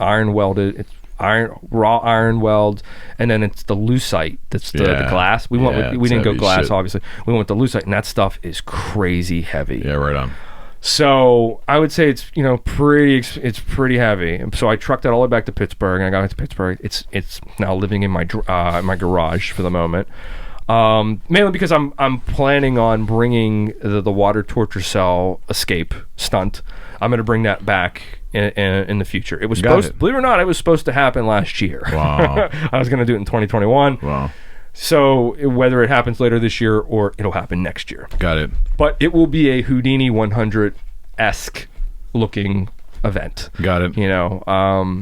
iron welded. It's raw iron weld, and then it's the lucite. That's the glass. We didn't go glass, obviously. We went with the lucite, and that stuff is crazy heavy. Yeah, right on. So I would say it's pretty heavy. So I trucked that all the way back to Pittsburgh, and I got into Pittsburgh. It's now living in my garage for the moment. Mainly because I'm planning on bringing the water torture cell escape stunt. I'm going to bring that back in the future. It was believe it or not, it was supposed to happen last year. Wow. I was going to do it in 2021. Wow. So whether it happens later this year or it'll happen next year. Got it. But it will be a Houdini 100-esque looking event. Got it.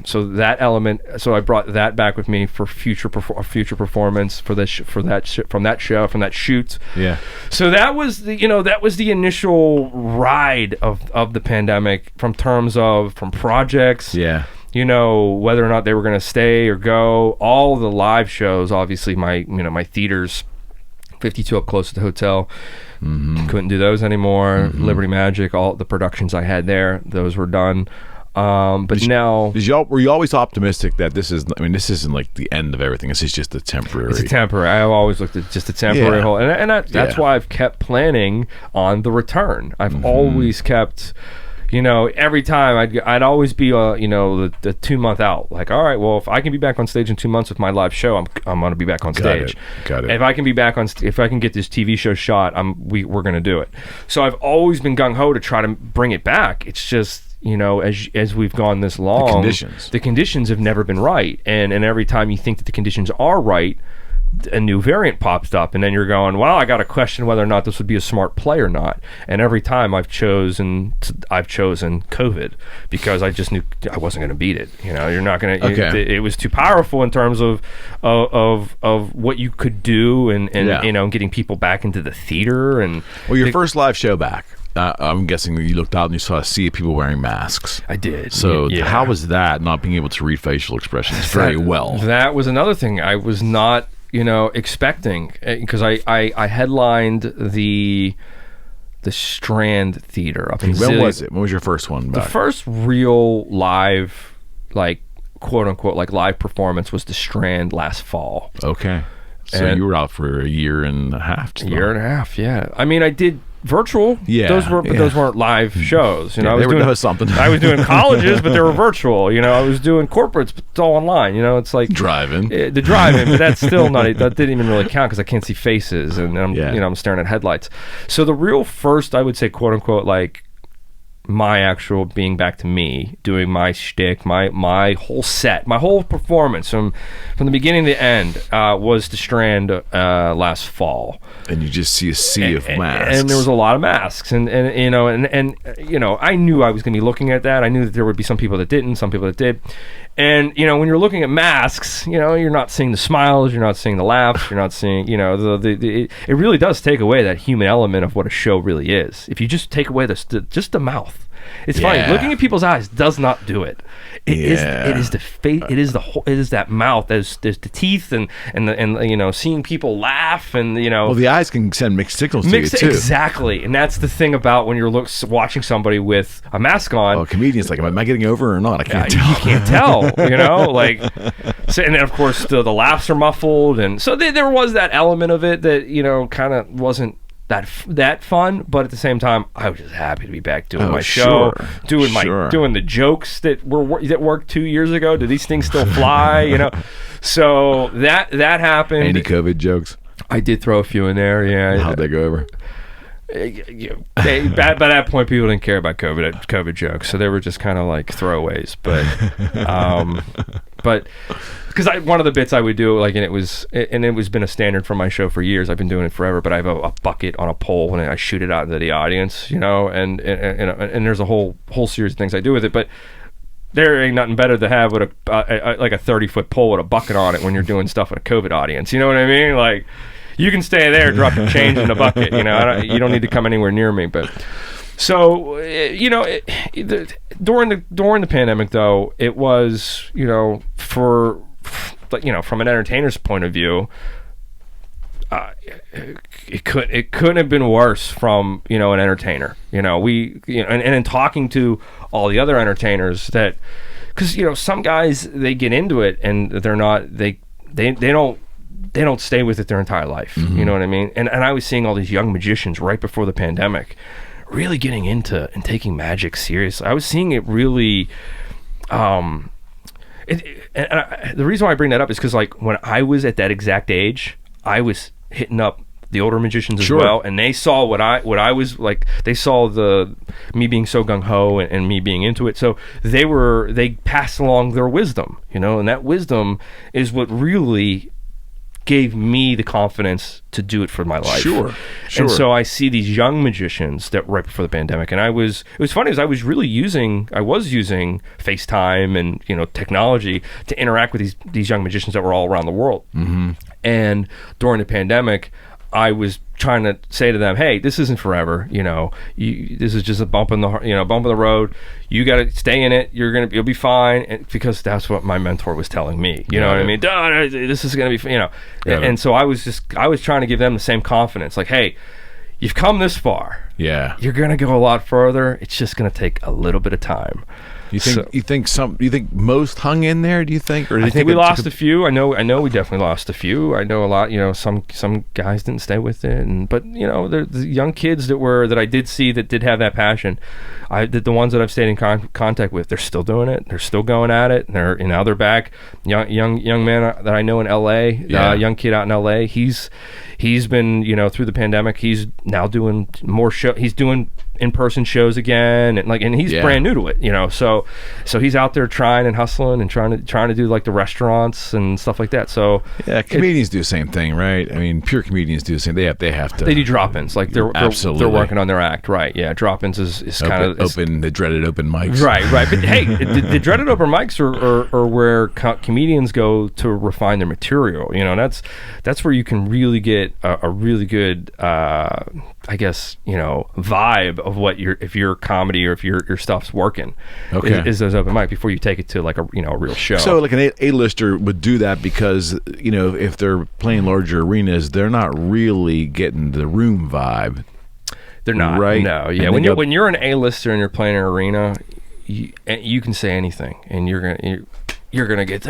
So that element. So I brought that back with me for future performance from that shoot. Yeah. So that was the initial ride of the pandemic from projects. Yeah. Whether or not they were going to stay or go. All the live shows, obviously my theaters, 52 up close to the hotel. Couldn't do those anymore. Liberty Magic, all the productions I had there, those were done. But now, were you always optimistic that this isn't like the end of everything? This is just a temporary. It's a temporary. I always looked at just a temporary hole, and that's why I've kept planning on the return. I've always kept. Every time I'd always be the 2 month out. Like, all right, well, if I can be back on stage in 2 months with my live show, I'm going to be back on stage. Got it. If I can be back if I can get this TV show shot, we're going to do it. So I've always been gung ho to try to bring it back. It's just as we've gone this long, the conditions have never been right, and every time you think that the conditions are right, a new variant pops up, and then you're going, well, I got to question whether or not this would be a smart play or not. And every time I've chosen COVID because I just knew I wasn't going to beat it. You're not going to. Okay. It was too powerful in terms of what you could do, and getting people back into the theater. And your first live show back. I'm guessing that you looked out and you saw a sea of people wearing masks. I did. So how was that, not being able to read facial expressions very well? That was another thing I was not expecting, because I headlined the Strand Theater up in When was it? When was your first one back? The first real live, like, quote unquote, like live performance was the Strand last fall. Okay. So you were out for a year and a half. Year and a half, yeah. I mean, I did virtual. Yeah. Those weren't live shows. I was something. I was doing colleges, but they were virtual. I was doing corporates, but it's all online. It's like driving. The driving, but that's still not. That didn't even really count because I can't see faces, and I'm staring at headlights. So the real first, I would say, quote unquote, like my actual being back to me doing my shtick, my whole set, my whole performance from the beginning to the end was the Strand last fall. And you just see a sea of masks, and there was a lot of masks, and I knew I was going to be looking at that. I knew that there would be some people that didn't, some people that did. And when you're looking at masks, you're not seeing the smiles, you're not seeing the laughs, you're not seeing it really does take away that human element of what a show really is. If you just take away just the mouth, it's funny. Looking at people's eyes does not do it. It is the face. It is that mouth. There's the teeth and seeing people laugh and Well, the eyes can send mixed signals to you too. Exactly, and that's the thing about when you're watching somebody with a mask on. Oh, comedians like, am I getting over or not? I can't tell. You can't tell. So, and then of course the laughs are muffled, and so there was that element of it that kind of wasn't that fun, but at the same time, I was just happy to be back doing my show, doing the jokes that worked 2 years ago. Do these things still fly? You know, so that happened. Any COVID jokes? I did throw a few in there. Yeah, how'd they go over? By that point, people didn't care about COVID jokes, so they were just kind of like throwaways. But because one of the bits I would do, like, and it was been a standard for my show for years. I've been doing it forever. But I have a bucket on a pole and I shoot it out into the audience, you know, and there's a whole series of things I do with it. But there ain't nothing better to have with like a 30-foot pole with a bucket on it when you're doing stuff with a COVID audience. You know what I mean? Like, you can stay there, drop your change in the bucket. You know, you don't need to come anywhere near me. But so, you know, during the pandemic, though, it was, you know, from an entertainer's point of view, it couldn't have been worse from, you know, an entertainer. You know, and in talking to all the other entertainers, that, because, you know, some guys, they get into it and they're not, they don't stay with it their entire life. Mm-hmm. You know what I mean? And I was seeing all these young magicians right before the pandemic really getting into and taking magic seriously. I was seeing it really, the reason why I bring that up is because, like, when I was at that exact age, I was hitting up the older magicians as well, and they saw what I was like. They saw me being so gung-ho and me being into it, so they passed along their wisdom, you know, and that wisdom is what really gave me the confidence to do it for my life. Sure. And so I see these young magicians that right before the pandemic, and it was funny, because I was using FaceTime and, you know, technology to interact with these young magicians that were all around the world. Mm-hmm. And during the pandemic, I was trying to say to them, hey, this isn't forever. You know, this is just a bump in the road. You got to stay in it. You'll be fine. And because that's what my mentor was telling me. You know what I mean? This is going to be, you know. And so I was trying to give them the same confidence. Like, hey, you've come this far. Yeah. You're going to go a lot further. It's just going to take a little bit of time. You think most hung in there? Do you think? Or do you think we lost a few? I know we definitely lost a few. I know a lot. You know, some guys didn't stay with it, but you know, the young kids that I did see that did have that passion. The ones that I've stayed in contact with, they're still doing it. They're still going at it. And now they're back. Young man that I know in L.A. Young kid out in L.A. He's been, you know, through the pandemic. He's now doing more show. He's doing in-person shows again, and he's brand new to it, you know. So he's out there trying and hustling and trying to do like the restaurants and stuff like that. So comedians do the same thing, right? I mean, pure comedians do the same. They have to. They do drop-ins, like they're working on their act, right? Yeah, drop-ins is kind of the dreaded open mics, right. But hey, the dreaded open mics are where comedians go to refine their material. You know, that's where you can really get a really good, I guess, you know, vibe of what if your comedy or if your stuff's working. Okay, is those open mic before you take it to like a real show. So like an A-lister would do that because, you know, if they're playing larger arenas, they're not really getting the room vibe. They're not, right? No, yeah. When you're an A-lister and you're playing an arena, you can say anything, and you're gonna get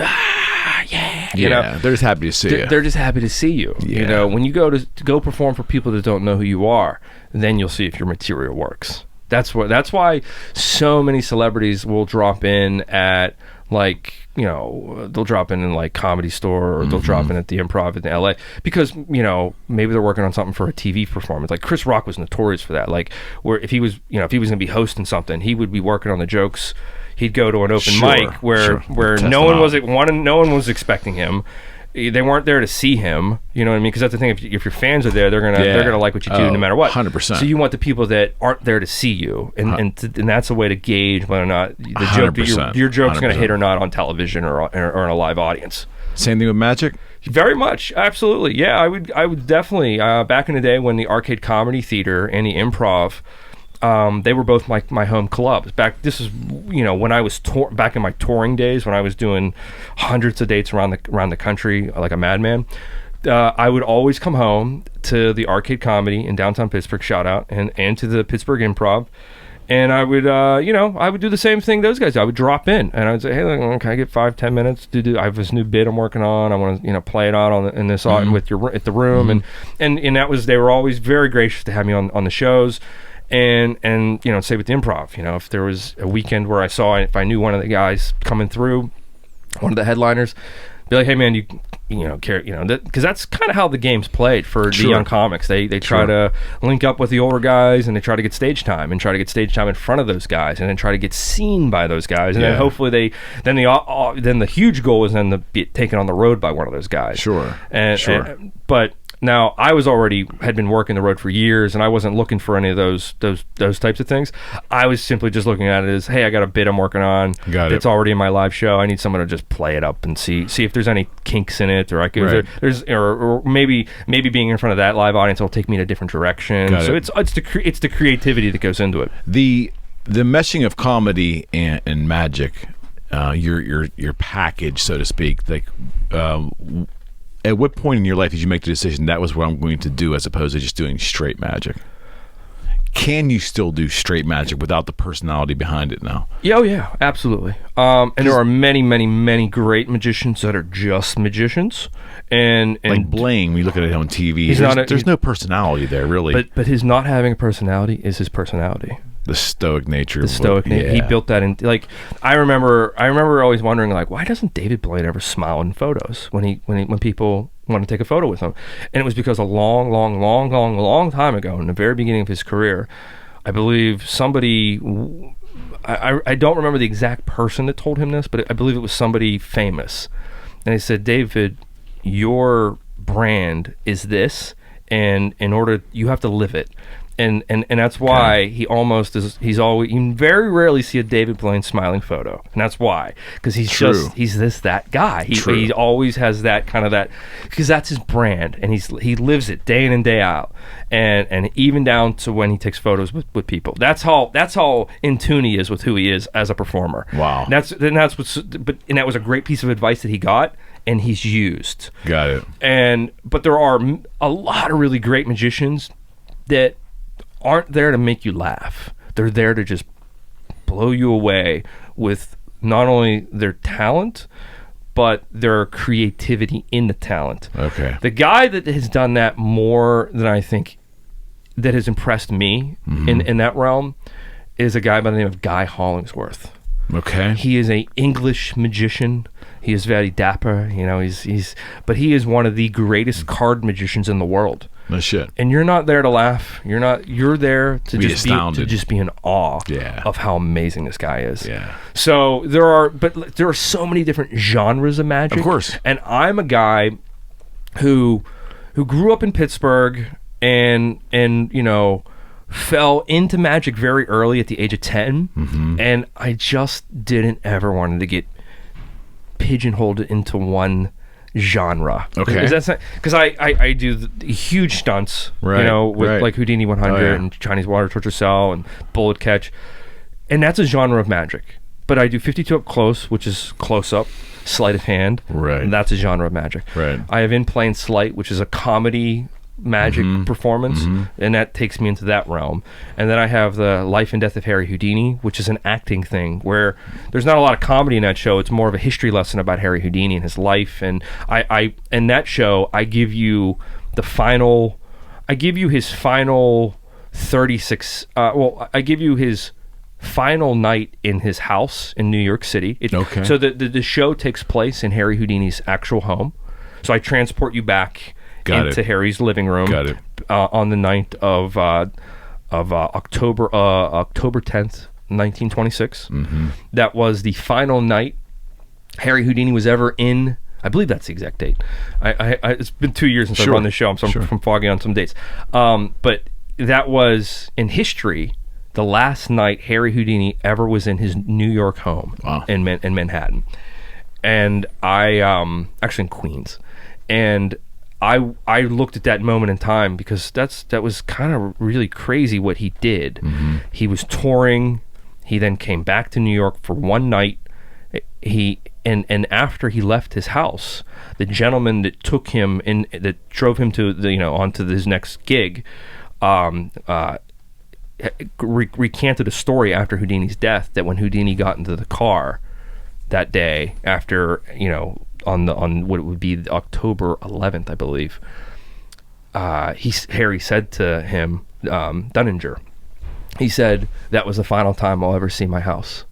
yeah. You know, they're just happy to see you. They're just happy to see you. Yeah. You know, when you go perform for people that don't know who you are, then you'll see if your material works. That's why so many celebrities will drop in at, like, you know, they'll drop in like Comedy Store, or they'll drop in at the Improv in LA, because, you know, maybe they're working on something for a TV performance. Like Chris Rock was notorious for that. Like, where if he was going to be hosting something, he would be working on the jokes. He'd go to an open mic where no one was expecting him. They weren't there to see him. You know what I mean? Because that's the thing. If your fans are there, they're gonna like what you do no matter what. 100%. So you want the people that aren't there to see you, and that's a way to gauge whether or not your joke's going to hit or not on television or in a live audience. Same thing with magic. Very much, absolutely. Yeah, I would definitely. Back in the day when the Arcade Comedy Theater and the Improv. They were both my home clubs. This is, you know, when I was back in my touring days, when I was doing hundreds of dates around the country like a madman. I would always come home to the Arcade Comedy in downtown Pittsburgh, shout out, and to the Pittsburgh Improv, And I would, I would do the same thing those guys do. I would drop in, and I would say, "Hey, can I get 5-10 minutes to do? I have this new bit I'm working on. I want to, play it out in this with your at the room." And that was, they were always very gracious to have me on the shows, and say with the improv, if there was a weekend where if I knew one of the guys coming through, one of the headliners, be like, "Hey man, because that's kind of how the game's played for the young comics. They try to link up with the older guys, and they try to get stage time, in front of those guys, and then try to get seen by those guys, and then hopefully then the huge goal is then to be taken on the road by one of those guys. Sure. But now I had been working the road for years, and I wasn't looking for any of those types of things. I was simply just looking at it as, hey, I got a bit I'm working on. It's already in my live show. I need someone to just play it up and see if there's any kinks in it, or or maybe being in front of that live audience will take me in a different direction. So it's the creativity that goes into it. The meshing of comedy and magic, your package, so to speak, like. At what point in your life did you make the decision that was what I'm going to do, as opposed to just doing straight magic? Can you still do straight magic without the personality behind it now? Yeah, absolutely. And there are many, many, many great magicians that are just magicians. And like Blaine, we look at it on TV. There's no personality there, really. But his not having a personality is his personality. The stoic nature. He built that in. Like, I remember always wondering, like, why doesn't David Blaine ever smile in photos when people want to take a photo with him? And it was because a long time ago, in the very beginning of his career, I believe somebody, I don't remember the exact person that told him this, but I believe it was somebody famous, and they said, "David, your brand is this, and in order, you have to live it." And that's why he you very rarely see a David Blaine smiling photo, and that's why, because he's that guy. He always has that kind of that, because that's his brand, and he lives it day in and day out, and even down to when he takes photos with people. That's how in tune he is with who he is as a performer. Wow. And that was a great piece of advice that he got, and he's used. Got it. But there are a lot of really great magicians that aren't there to make you laugh. They're there to just blow you away with not only their talent, but their creativity in the talent. Okay. The guy that has done that more than I think, that has impressed me in that realm, is a guy by the name of Guy Hollingsworth. Okay. He is an English magician. He is very dapper, but he is one of the greatest card magicians in the world. No shit. And you're not there to laugh. You're there to just be in awe of how amazing this guy is. Yeah. So there are so many different genres of magic. Of course. And I'm a guy who grew up in Pittsburgh and fell into magic very early at the age of 10, and I just didn't ever want to get pigeonholed into one genre. Okay. Because I do the huge stunts, like Houdini 100 and Chinese water torture cell and bullet catch, and that's a genre of magic. But I do 52 up close, which is close up, sleight of hand, and that's a genre of magic. Right. I have in plain sight, which is a comedy magic performance, and that takes me into that realm. And then I have the Life and Death of Harry Houdini, which is an acting thing where there's not a lot of comedy in that show. It's more of a history lesson about Harry Houdini and his life. And I in that show, I give you his final 36 I give you his final night in his house in New York City. So the show takes place in Harry Houdini's actual home. So I transport you back into Harry's living room on the night of October 10th, 1926. That was the final night Harry Houdini was ever in. I believe that's the exact date. It's been 2 years since I run the show, so I'm foggy on some dates. But that was, in history, the last night Harry Houdini ever was in his New York home in Manhattan. And I actually in Queens. And I looked at that moment in time because that was kind of really crazy what he did. He was touring. He then came back to New York for one night. And after he left his house, the gentleman that took him in, that drove him to onto his next gig, recanted a story after Houdini's death that when Houdini got into the car that day after, on what it would be October 11th, I believe, Harry said to him, Dunninger, he said, "That was the final time I'll ever see my house."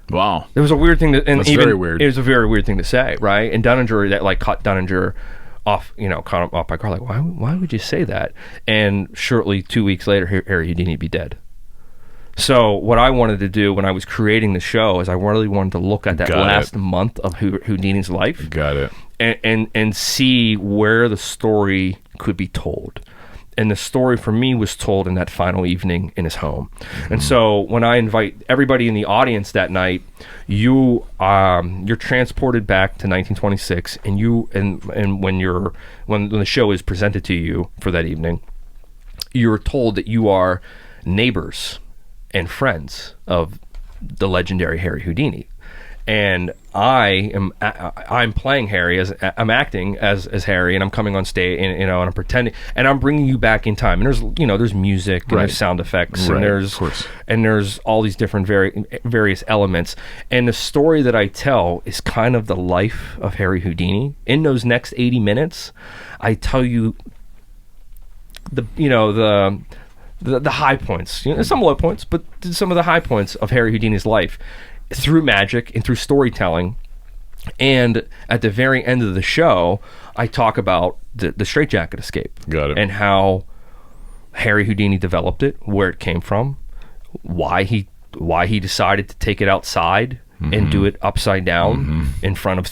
Wow. It was a weird thing That's very weird. It was a very weird thing to say, right? And Dunninger, that like caught Dunninger off, caught him off by guard, like, why would you say that? And shortly 2 weeks later, Harry Houdini would be dead. So what I wanted to do when I was creating the show is I really wanted to look at that last month of Houdini's life. Got it. And see where the story could be told. And the story for me was told in that final evening in his home. And so when I invite everybody in the audience that night, you're transported back to 1926, and when the show is presented to you for that evening, you're told that you are neighbors and friends of the legendary Harry Houdini. And I'm playing Harry, I'm acting as Harry, and I'm coming on stage, and I'm pretending, and I'm bringing you back in time. And there's music, and there's sound effects, and there's all these different various elements. And the story that I tell is kind of the life of Harry Houdini. In those next 80 minutes, I tell you the high points, some low points, but some of the high points of Harry Houdini's life, through magic and through storytelling. And at the very end of the show, I talk about the Straitjacket Escape. Got it. And how Harry Houdini developed it, where it came from, why he decided to take it outside and do it upside down in front of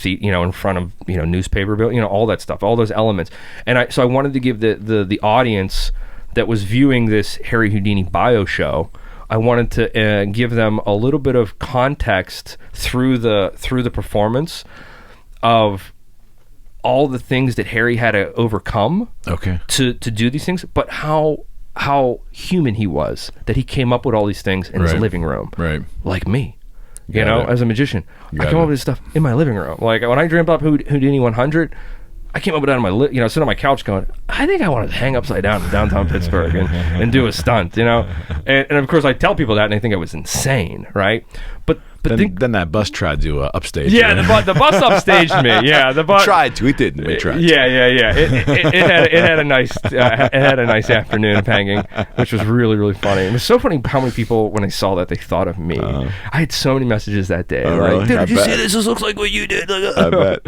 newspaper bill, all that stuff, all those elements. And so I wanted to give the audience that was viewing this Harry Houdini bio show, I wanted to give them a little bit of context through the performance of all the things that Harry had to overcome to do these things, but how human he was, that he came up with all these things in his living room, like me, as a magician. I came up with this stuff in my living room. Like when I dreamt up Houdini 100, I came up with that on my, sitting on my couch going, I think I want to hang upside down in downtown Pittsburgh and do a stunt, And of course I tell people that and they think I was insane, right? But then that bus tried to upstage. Yeah, the bus upstaged me. Yeah, the bus tried to. It didn't. It tried. Yeah. It had a nice afternoon of hanging, which was really, really funny. It was so funny how many people, when they saw that, they thought of me. I had so many messages that day. Really? Dude, did you see this? This looks like what you did. I bet.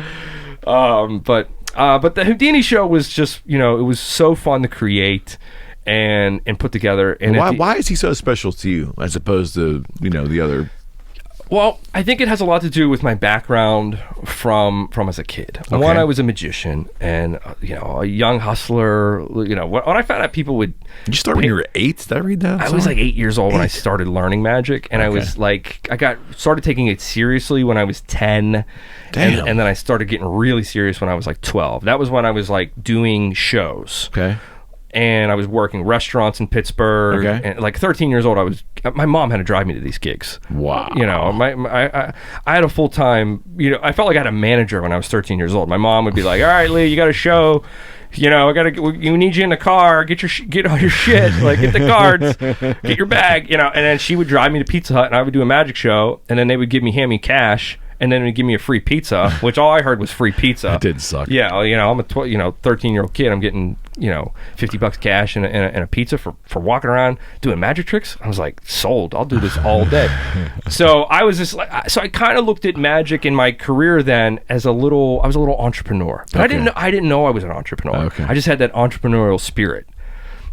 But the Houdini show was just, it was so fun to create and put together. And why is he so special to you as opposed to, the other? Well, I think it has a lot to do with my background from as a kid. Okay. One, I was a magician and, a young hustler. When I found out people would... Did you start when you were 8? Did I read that? I was like 8 years old when I started learning magic. And I was like... started taking it seriously when I was 10. Damn. And then I started getting really serious when I was like 12. That was when I was like doing shows. Okay. And I was working restaurants in Pittsburgh. Okay. And like 13 years old, my mom had to drive me to these gigs. Wow. I had a full-time, I felt like I had a manager when I was 13 years old. My mom would be like, all right, Lee, you got a show. We need you in the car. Get all your shit. Like, get the cards, get your bag, and then she would drive me to Pizza Hut and I would do a magic show. And then they would hand me cash. And then they'd give me a free pizza, which all I heard was free pizza. That did suck. Yeah, I'm a 13-year-old kid. I'm getting $50 cash and a pizza for walking around doing magic tricks. I was like, sold. I'll do this all day. So I was just like, so I kind of looked at magic in my career then as I was a little entrepreneur, but I didn't know I was an entrepreneur. Okay. I just had that entrepreneurial spirit.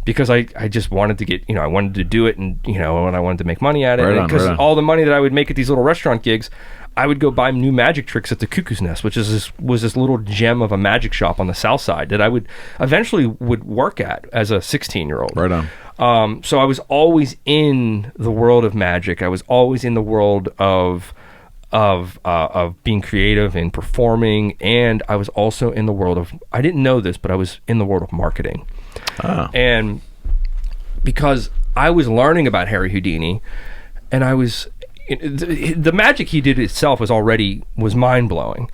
Because I just wanted to get, I wanted to do it and I wanted to make money at it. Because all the money that I would make at these little restaurant gigs, I would go buy new magic tricks at the Cuckoo's Nest, which was this little gem of a magic shop on the south side that I would eventually work at as a 16-year-old. Right on. So I was always in the world of magic. I was always in the world of being creative and performing, and I was also in the world of, I didn't know this, but I was in the world of marketing. Oh. And because I was learning about Harry Houdini, and I was... the magic he did itself was mind-blowing,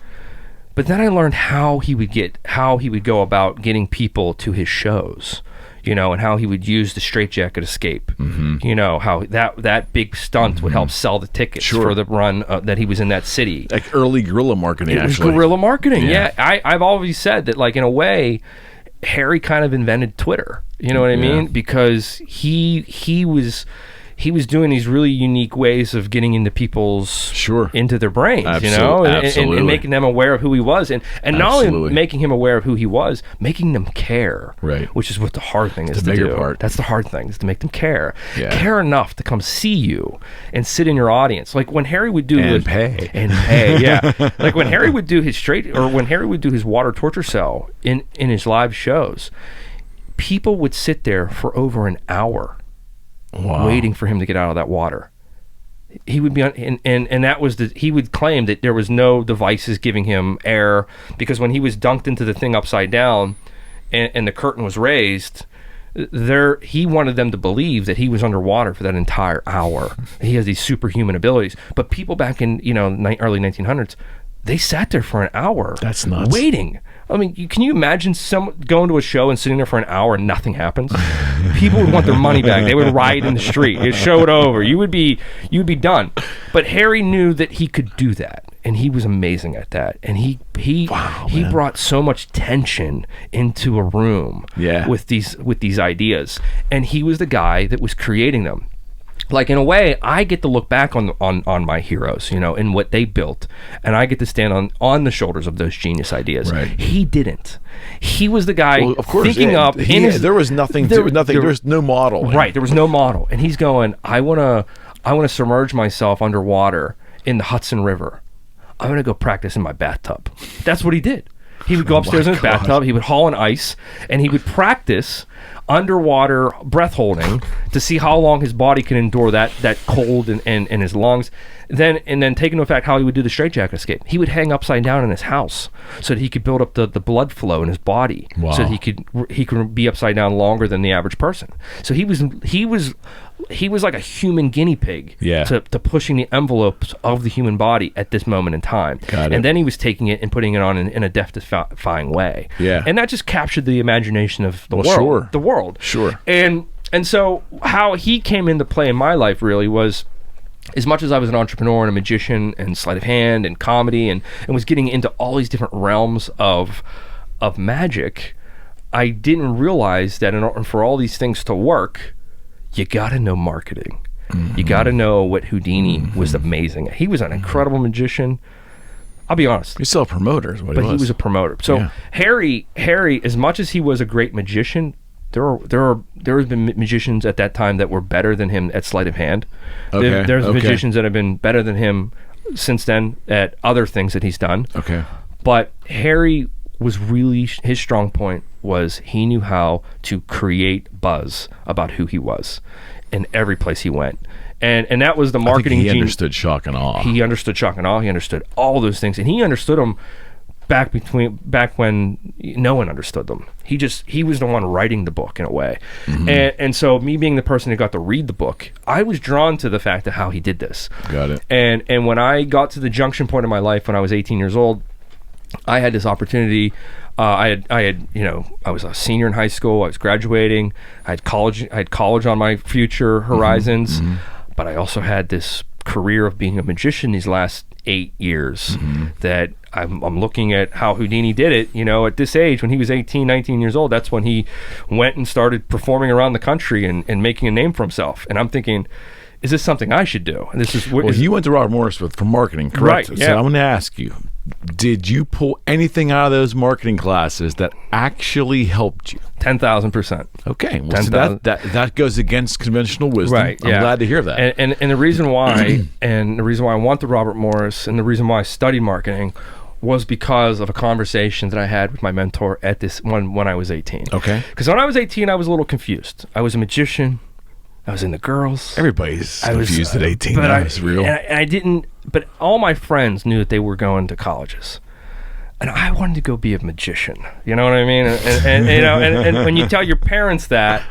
but then I learned how he would go about getting people to his shows. you know, and how he would use the Straitjacket Escape, you know, how that big stunt would help sell the tickets for the run that he was in that city. Like early guerrilla marketing, It was guerrilla marketing, yeah. I've always said that, like, in a way, Harry kind of invented Twitter. You know what I mean? Because he was doing these really unique ways of getting into people's into their brains, you know, and making them aware of who he was, and not only making him aware of who he was, making them care, right? Which is what the hard thing is to do. Part. That's the hard thing, is to make them care, care enough to come see you and sit in your audience. Like when Harry would do pay, yeah. Like when Harry would do his water torture cell in his live shows, people would sit there for over an hour. Wow. Waiting for him to get out of that water. He would be on, and that was he would claim that there was no devices giving him air, because when he was dunked into the thing upside down and the curtain was raised, he wanted them to believe that he was underwater for that entire hour. He has these superhuman abilities. But people back in, you know, early 1900s, they sat there for an hour. That's nuts. Waiting. I mean, can you imagine going to a show and sitting there for an hour and nothing happens? People would want their money back. They would riot in the street. It'd show it over. You'd be done. But Harry knew that he could do that, and he was amazing at that. And he brought so much tension into a room with these ideas, and he was the guy that was creating them. Like, in a way, I get to look back on my heroes, you know, and what they built, and I get to stand on the shoulders of those genius ideas. Right. He didn't. He was the guy thinking up. There was nothing. There was no model. Right. There was no model, and he's going, I want to submerge myself underwater in the Hudson River. I'm going to go practice in my bathtub. That's what he did. He would go upstairs in his bathtub. He would haul an ice, and he would practice underwater breath holding to see how long his body can endure that cold and his lungs. Then take into effect how he would do the Straitjacket Escape. He would hang upside down in his house so that he could build up the blood flow in his body, so that he could be upside down longer than the average person. So he was like a human guinea pig to pushing the envelopes of the human body at this moment in time. And then he was taking it and putting it on in a death-defying way. Yeah. And that just captured the imagination of the world. The world. Sure. And so how he came into play in my life really was, as much as I was an entrepreneur and a magician and sleight of hand and comedy and was getting into all these different realms of magic, I didn't realize that for all these things to work, you got to know marketing. You got to know what Houdini was amazing at. He was an incredible magician. I'll be honest. He's still a promoter, is what he was a promoter. So Harry, as much as he was a great magician, there has been magicians at that time that were better than him at sleight of hand. There's magicians that have been better than him since then at other things that he's done. Okay. But Harry was really, his strong point was he knew how to create buzz about who he was in every place he went. And that was the marketing genius. He understood shock and awe. He understood shock and awe. He understood all those things. And he understood them back when no one understood them. He was the one writing the book in a way. And so me being the person who got to read the book, I was drawn to the fact of how he did this. Got it. And when I got to the junction point in my life when I was 18 years old, I had this opportunity. I was a senior in high school. I was graduating. I had college on my future horizons, but I also had this career of being a magician these last 8 years that I'm looking at how Houdini did it, you know, at this age when he was 18, 19 years old. That's when he went and started performing around the country and making a name for himself. And I'm thinking, is this something I should do? And this is you went to Robert Morris for marketing, correct? Right. Yeah. So I'm going to ask you, did you pull anything out of those marketing classes that actually helped you? 10,000%. Okay. Well, so that goes against conventional wisdom. Right. I'm glad to hear that. And the reason why, I went to Robert Morris, and the reason why I studied marketing was because of a conversation that I had with my mentor at this when I was 18. Okay. Because when I was 18, I was a little confused. I was a magician. I was into girls. Everybody's confused at 18. But That's real. And I didn't. But all my friends knew that they were going to colleges, and I wanted to go be a magician. You know what I mean? And when you tell your parents that,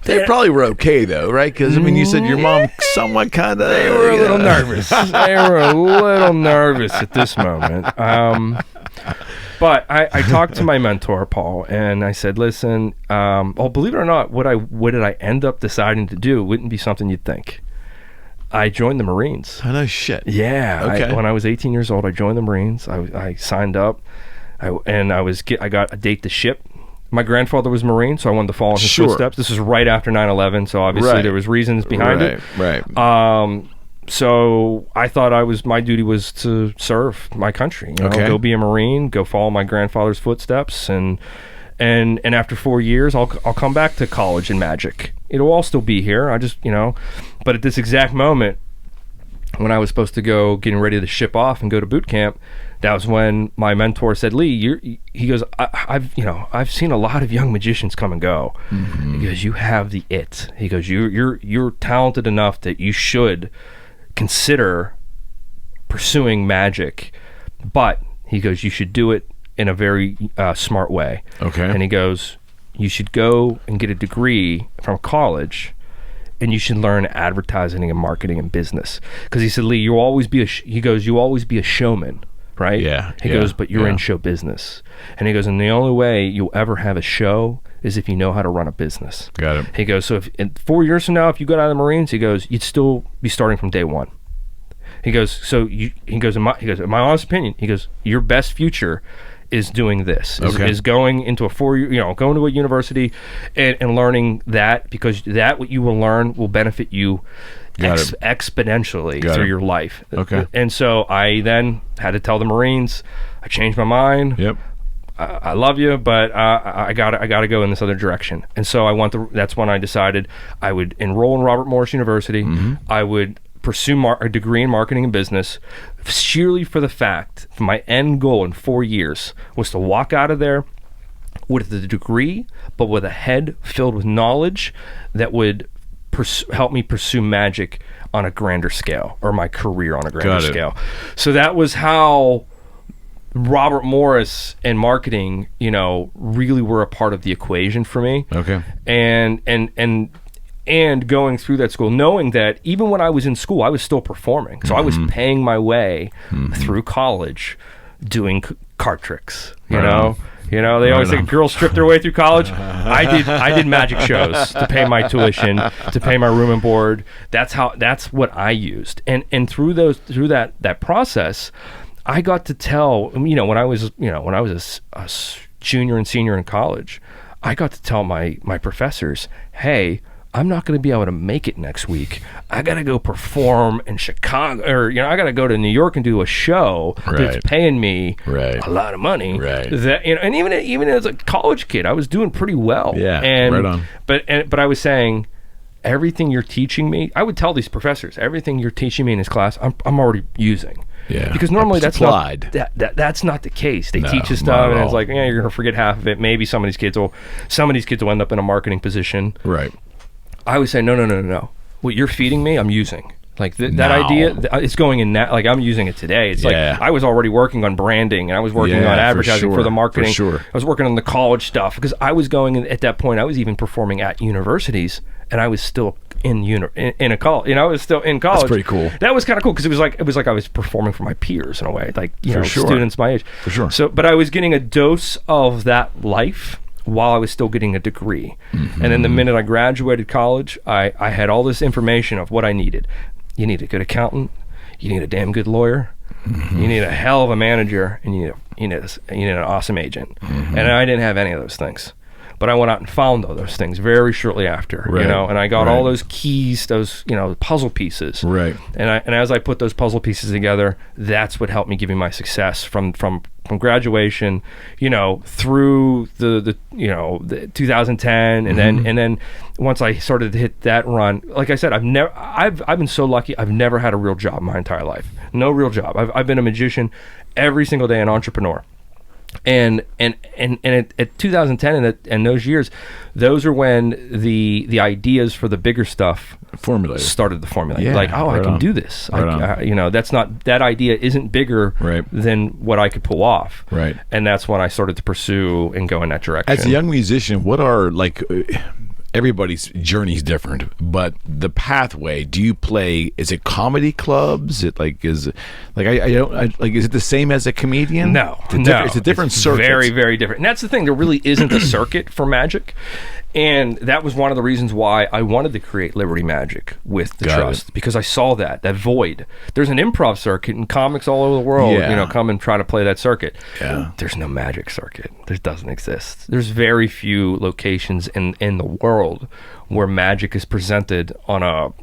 they probably were okay though, right? Because I mean, you said your mom somewhat kind of. They were a little nervous. They were a little nervous at this moment. But I talked to my mentor, Paul, and I said, listen, believe it or not, what did I end up deciding to do wouldn't be something you'd think. I joined the Marines. Oh, no shit. Yeah. Okay. When I was 18 years old, I joined the Marines. I signed up, I got a date to ship. My grandfather was Marine, so I wanted to follow in his footsteps. This was right after 9/11, so obviously there was reasons behind it. Right. So I thought my duty was to serve my country. Go be a Marine, go follow my grandfather's footsteps, and after 4 years, I'll come back to college in magic. It'll all still be here. I just but at this exact moment, when I was supposed to go, getting ready to ship off and go to boot camp, that was when my mentor said, Lee, he goes, I've seen a lot of young magicians come and go. He goes, you have the it. He goes, you're talented enough that you should consider pursuing magic, but he goes, you should do it in a very smart way. Okay. And he goes, you should go and get a degree from college, and you should learn advertising and marketing and business. Because he said, Lee, you'll always be a showman, right? Yeah. He goes, but you're in show business. And he goes, and the only way you'll ever have a show is if you know how to run a business. Got it. He goes, so if in 4 years from now, if you got out of the Marines, he goes, you'd still be starting from day one. He goes, in my honest opinion, he goes, your best future is doing this, is going into a 4 year, going to a university and learning that, because what you will learn will benefit you exponentially through your life. Okay. And so I then had to tell the Marines, I changed my mind. Yep. I love you, but I gotta go in this other direction. And so that's when I decided I would enroll in Robert Morris University. I would pursue a degree in marketing and business, sheerly for the fact my end goal in 4 years was to walk out of there with the degree, but with a head filled with knowledge that would help me pursue magic on a grander scale, or my career on a grander scale. So that was how Robert Morris and marketing, really were a part of the equation for me. Okay. And going through that school, knowing that even when I was in school, I was still performing. So I was paying my way through college, doing card tricks. You know, they always say girls strip their way through college. I did magic shows to pay my tuition, to pay my room and board. That's what I used. And through that process, I got to tell, when I was a junior and senior in college, I got to tell my professors, hey, I'm not going to be able to make it next week. I got to go perform in Chicago, or I got to go to New York and do a show that's paying me a lot of money. Right. That and even as a college kid, I was doing pretty well. Yeah. And right on. But I was saying, everything you're teaching me, I would tell these professors, everything you're teaching me in this class, I'm already using. Yeah, because normally that's not the case. They teach you stuff, and it's like, you're gonna forget half of it. Maybe some of these kids will end up in a marketing position. Right. I would say, no. What you're feeding me, I'm using. Like that idea, it's going in that. Like I'm using it today. It's like I was already working on branding, and I was working on advertising for the marketing. I was working on the college stuff, because I was going at that point. I was even performing at universities, and I was still in a college. I was still in college. That's pretty cool. That was kind of cool, because it was like I was performing for my peers in a way, like students my age. For sure. So, but I was getting a dose of that life while I was still getting a degree. And then the minute I graduated college, I had all this information of what I needed. You need a good accountant, you need a damn good lawyer, you need a hell of a manager, and you need an awesome agent. And I didn't have any of those things. But I went out and found all those things very shortly after, and I got all those keys, those, puzzle pieces. Right. And as I put those puzzle pieces together, that's what helped me give me my success from graduation, through the 2010, and then once I started to hit that run, like I said, I've been so lucky. I've never had a real job my entire life. No real job. I've been a magician every single day, an entrepreneur. And at 2010 and those years, those are when the ideas for the bigger stuff started to formulate. Yeah, like, I can do this. That idea isn't bigger than what I could pull off. Right. And that's when I started to pursue and go in that direction. As a young musician, what are everybody's journey's different, but the pathway. Do you play? Is it comedy clubs? Is it is it the same as a comedian? No, it's a different circuit. Very, very different. And that's the thing. There really isn't a circuit for magic. And that was one of the reasons why I wanted to create Liberty Magic with the Trust, because I saw that void. There's an improv circuit and comics all over the world, come and try to play that circuit. Yeah. There's no magic circuit. There doesn't exist. There's very few locations in the world where magic is presented on a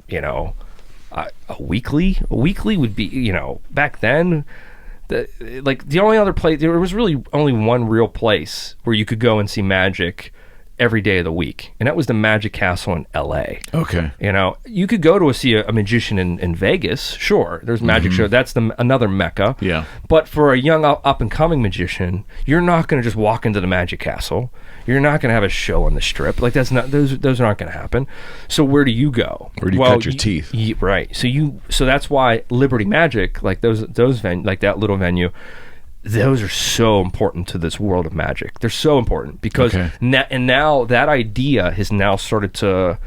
weekly. A weekly would be, back then, the only other place, there was really only one real place where you could go and see magic every day of the week, and that was the Magic Castle in LA. Okay. You could go to see a magician in Vegas. Sure, there's magic show. That's another mecca. Yeah. But for a young up and coming magician, you're not going to just walk into the Magic Castle. You're not going to have a show on the Strip. Like, that's not, those aren't going to happen. So where do you go? Where do you cut your teeth? Right. So that's why Liberty Magic, like those like that little venue, those are so important to this world of magic. They're so important because now that idea has now started to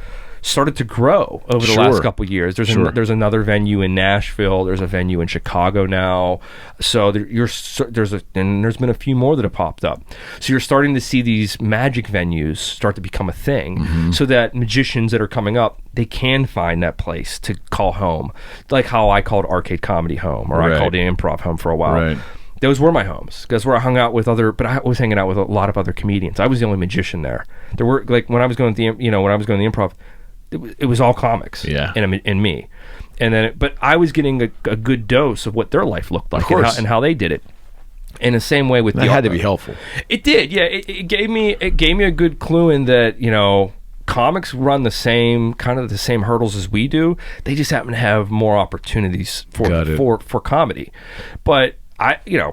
grow over the last couple of years. There's another venue in Nashville. There's a venue in Chicago now. So there's been a few more that have popped up. So you're starting to see these magic venues start to become a thing, so that magicians that are coming up, they can find that place to call home, like how I called arcade comedy home, or I called the improv home for a while. Right. Those were my homes, because where I hung out with but I was hanging out with a lot of other comedians. I was the only magician there. There were, like, when I was going to the improv, it was all comics. Yeah. And me. And then, but I was getting a good dose of what their life looked like, and how they did it. In the same way with that had to be helpful. It did, yeah. It gave me a good clue in that, comics run the same hurdles as we do. They just happen to have more opportunities for comedy. But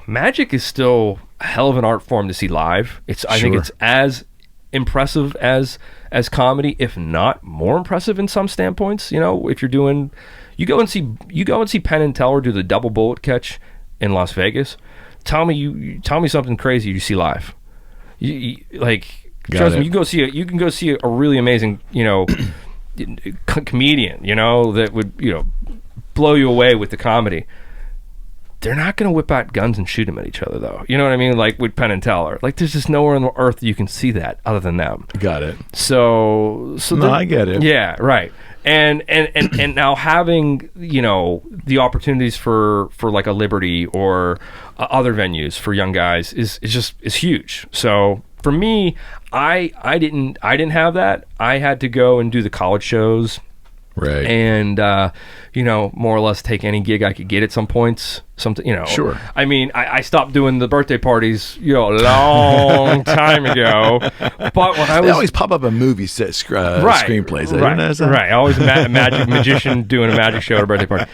magic is still a hell of an art form to see live. I think it's as impressive as comedy, if not more impressive in some standpoints. If you're doing, you go and see Penn and Teller do the double bullet catch in Las Vegas. Tell me something crazy you see live. Trust me, you can go see a really amazing comedian that would blow you away with the comedy. They're not going to whip out guns and shoot them at each other, though. You know what I mean? Like with Penn and Teller. Like, there's just nowhere on the earth you can see that other than them. Got it. So no, I get it. Yeah, right. And now having the opportunities for like a Liberty or other venues for young guys is huge. So for me, I didn't have that. I had to go and do the college shows. Right. And more or less take any gig I could get at some points. Sure. I mean, I stopped doing the birthday parties, a long time ago. But when they always pop up a movie set screenplays. Right. Always a magic magician doing a magic show at a birthday party.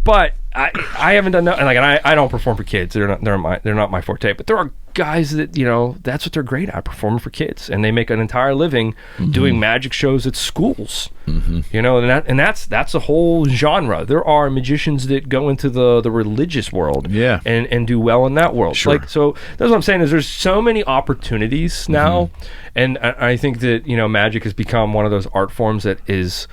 But I haven't done that, and I don't perform for kids. They're not my forte. But there are guys that that's what they're great at, performing for kids, and they make an entire living doing magic shows at schools. And that's a whole genre. There are magicians that go into the religious world, and do well in that world. Sure. So that's what I'm saying, is there's so many opportunities now, and I think that magic has become one of those art forms that is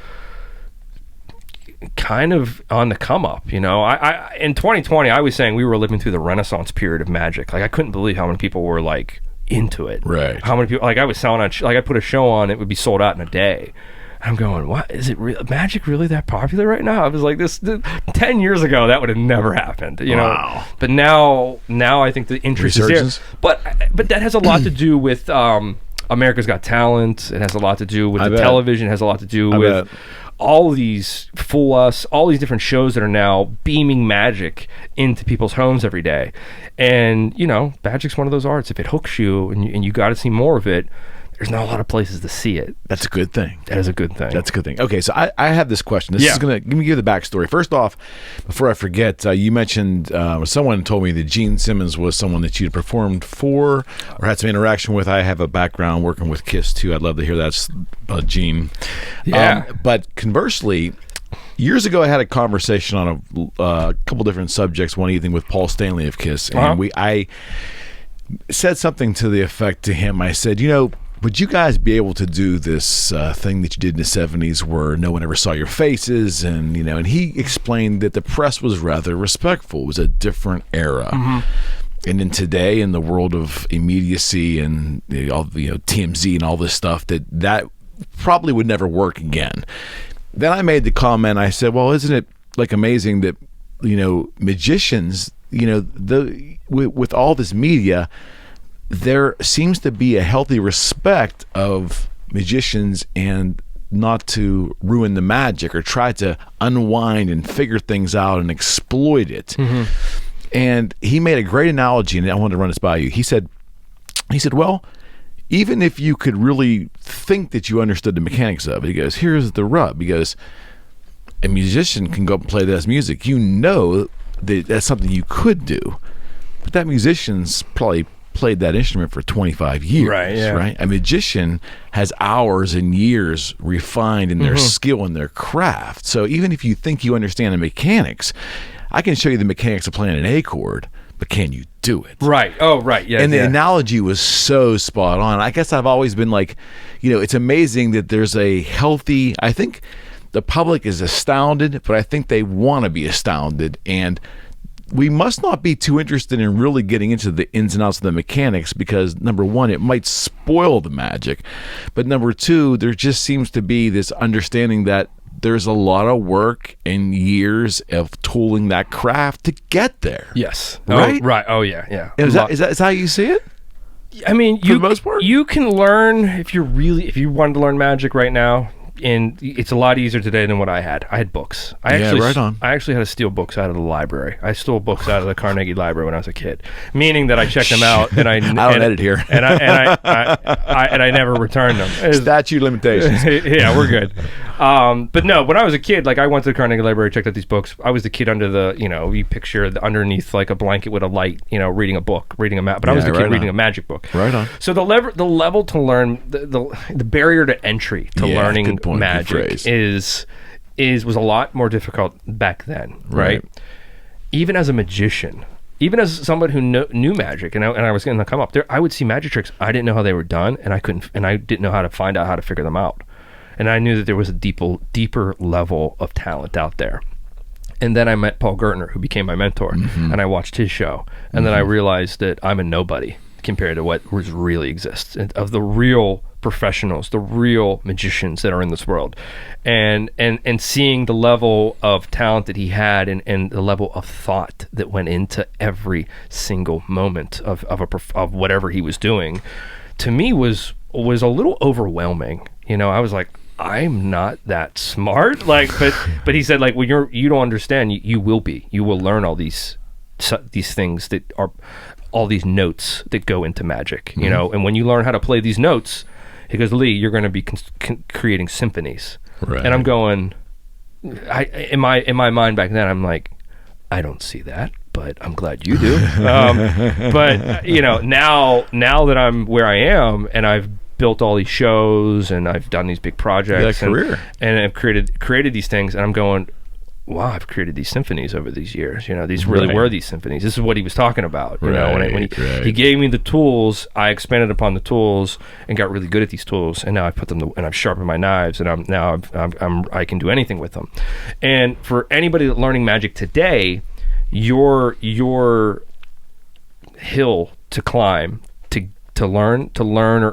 kind of on the come up. I in 2020 I was saying we were living through the Renaissance period of magic. Like, I couldn't believe how many people were like into it. Right. How many people, like, I was selling on I put a show on, it would be sold out in a day. I'm going, what is it? Magic really that popular right now? I was like, this 10 years ago that would have never happened. Wow. But now I think the interest is there. But that has a lot to do with America's Got Talent. It has a lot to do with television. It has a lot to do with all these Fool Us, all these different shows that are now beaming magic into people's homes every day. And, magic's one of those arts. If it hooks you and you got to see more of it, there's not a lot of places to see it. That's a good thing. That is a good thing. That's a good thing. Okay, so I have this question. This is going to give the backstory. First off, before I forget, you mentioned someone told me that Gene Simmons was someone that you'd performed for or had some interaction with. I have a background working with Kiss, too. I'd love to hear that about Gene. Yeah. But conversely, years ago, I had a conversation on a couple different subjects one evening with Paul Stanley of Kiss. And I said something to the effect to him. I said, would you guys be able to do this thing that you did in the 70s where no one ever saw your faces? And, and he explained that the press was rather respectful. It was a different era. And then today, in the world of immediacy and all TMZ and all this stuff, that probably would never work again. Then I made the comment, I said, well, isn't it like amazing that, magicians, with all this media, there seems to be a healthy respect of magicians and not to ruin the magic or try to unwind and figure things out and exploit it. And he made a great analogy, and I wanted to run this by you. He said, well, even if you could really think that you understood the mechanics of it, he goes, here's the rub. He goes, a musician can go up and play this music. That that's something you could do, but that musician's probably played that instrument for 25 years, right? A magician has hours and years refined in their skill and their craft. So even if you think you understand the mechanics, I can show you the mechanics of playing an A chord, but can you do it? Right. Oh, right. Yeah. And the analogy was so spot on. I guess I've always been like, it's amazing that there's a healthy, I think the public is astounded, but I think they want to be astounded. And we must not be too interested in really getting into the ins and outs of the mechanics because, number one, it might spoil the magic. But number two, there just seems to be this understanding that there's a lot of work and years of tooling that craft to get there. Yes. Right? Oh, right. Oh, yeah. Yeah. Is that how you see it? I mean, for the most part? You can learn if you wanted to learn magic right now. And it's a lot easier today than what I had. I had books. I actually had to steal books out of the library. I stole books out of the Carnegie Library when I was a kid, meaning that I checked them out and I don't edit here, and I never returned them. Statute limitations. Yeah, we're good. But no, when I was a kid, like I went to the Carnegie Library, checked out these books. I was the kid under the, you picture underneath like a blanket with a light, reading a book, reading a map. But I was the kid reading a magic book. Right on. So the level to learn, the barrier to entry to learning magic was a lot more difficult back then, right? Even as a magician, even as someone who knew magic, and I was going to come up there, I would see magic tricks. I didn't know how they were done, and I didn't know how to find out how to figure them out. And I knew that there was a deeper level of talent out there. And then I met Paul Gertner, who became my mentor, and I watched his show, and then I realized that I'm a nobody compared to what really exists, of the real professionals, the real magicians that are in this world, and seeing the level of talent that he had and the level of thought that went into every single moment of whatever he was doing, to me was a little overwhelming. I was like, I'm not that smart, but he said, like, well, you don't understand. You will learn all these things that are all these notes that go into magic, and when you learn how to play these notes, he goes, Lee, you're going to be creating symphonies. Right. And I'm going, in my mind back then, I'm like, I don't see that, but I'm glad you do. But now that I'm where I am and I've built all these shows and I've done these big projects and I've created these things, and I'm going, wow, I've created these symphonies over these years. These really were these symphonies. This is what he was talking about. When he gave me the tools, I expanded upon the tools and got really good at these tools. And now I put them and I've sharpened my knives, and I can do anything with them. And for anybody that's learning magic today, your hill to climb to learn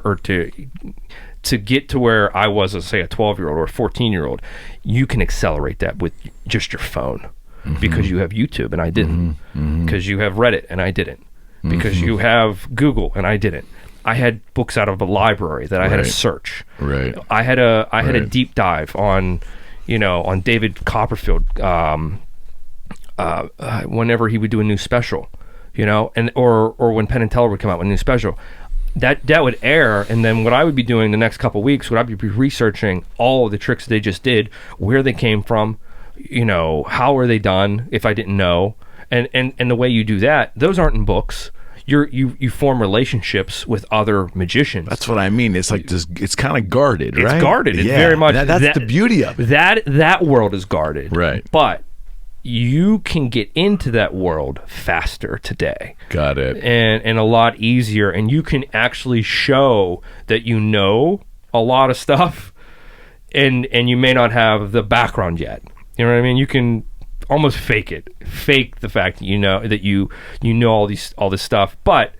or to get to where I was, let's say, a 12-year-old or a 14-year-old, you can accelerate that with just your phone, because you have YouTube and I didn't, because you have Reddit and I didn't, because you have Google and I didn't. I had books out of a library that I had to search. Right. I had a deep dive on David Copperfield whenever he would do a new special, and or when Penn and Teller would come out with a new special. That would air, and then what I would be doing the next couple of weeks would I be researching all of the tricks they just did, where they came from, how were they done if I didn't know, and the way you do that, those aren't in books. You form relationships with other magicians. That's what I mean. It's like this. It's kind of guarded, right? It's guarded. It's very much. That's the beauty of it. That world is guarded, right? But you can get into that world faster today. Got it. And a lot easier, and you can actually show that you know a lot of stuff, and you may not have the background yet. You know what I mean? You can almost fake the fact that you know all this stuff, but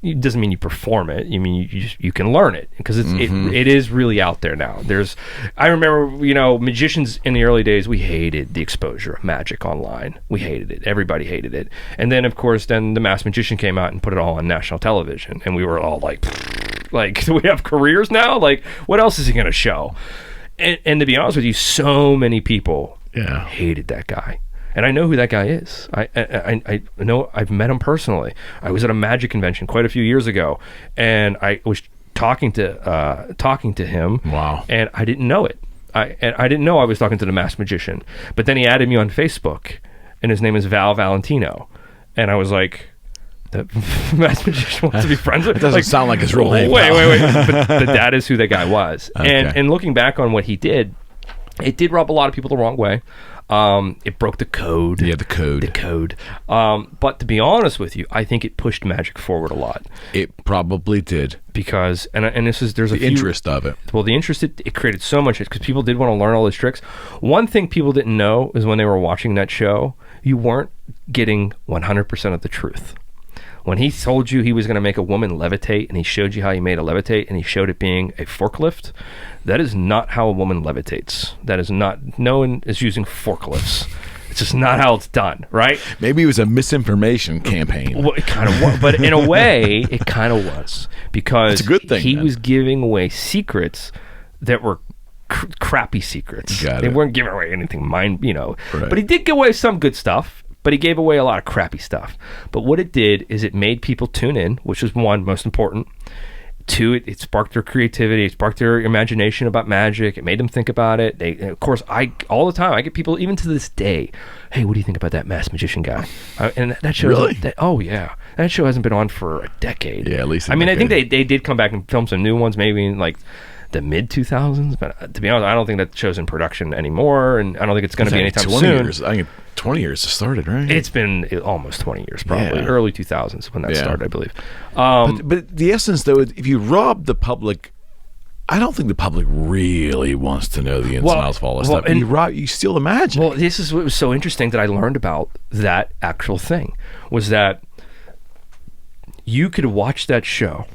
it doesn't mean you perform it. You mean you can learn it, because it is really out there now. I remember, magicians in the early days, we hated the exposure of magic online. We hated it. Everybody hated it. And then, of course, the Masked Magician came out and put it all on national television, and we were all like, do we have careers now? Like, what else is he going to show? And to be honest with you, so many people hated that guy. And I know who that guy is. I know, I've met him personally. I was at a magic convention quite a few years ago, and I was talking to him. Wow. And I didn't know it. I didn't know I was talking to the Masked Magician. But then he added me on Facebook, and his name is Val Valentino. And I was like, the Masked Magician wants to be friends with? It doesn't sound like his real name. Wait. But that is who that guy was. Okay. And looking back on what he did, it did rub a lot of people the wrong way. It broke the code. Yeah, the code. But to be honest with you, I think it pushed magic forward a lot. It probably did. Because, there's the interest of it. Well, the interest, it created so much, because people did want to learn all those tricks. One thing people didn't know is when they were watching that show, you weren't getting 100% of the truth. When he told you he was going to make a woman levitate, and he showed you how he made a levitate, and he showed it being a forklift, that is not how a woman levitates. That is not, no one is using forklifts. It's just not how it's done, right? Maybe it was a misinformation campaign. Well, it kind of was, but in a way, it kind of was, because it's a good thing, he was giving away secrets that were crappy secrets. They weren't giving away anything, right. But he did give away some good stuff. But he gave away a lot of crappy stuff. But what it did is it made people tune in, which was one, most important. Two, it sparked their creativity. It sparked their imagination about magic. It made them think about it. Of course, all the time, I get people, even to this day, hey, what do you think about that Masked Magician guy? And that show, really? Oh, yeah. That show hasn't been on for a decade. Yeah, at least I think they did come back and film some new ones, maybe in like the mid 2000s. But to be honest, I don't think that show's in production anymore, and I don't think it's going to be anytime 20 soon. Years. I think 20 years it started, right? It's been almost 20 years, probably. Yeah. Early 2000s when that started, I believe. But the essence, though, if you rob the public, I don't think the public really wants to know the ins and outs of all this stuff. And you steal the magic. Well, this is what was so interesting that I learned about that actual thing, was that you could watch that show,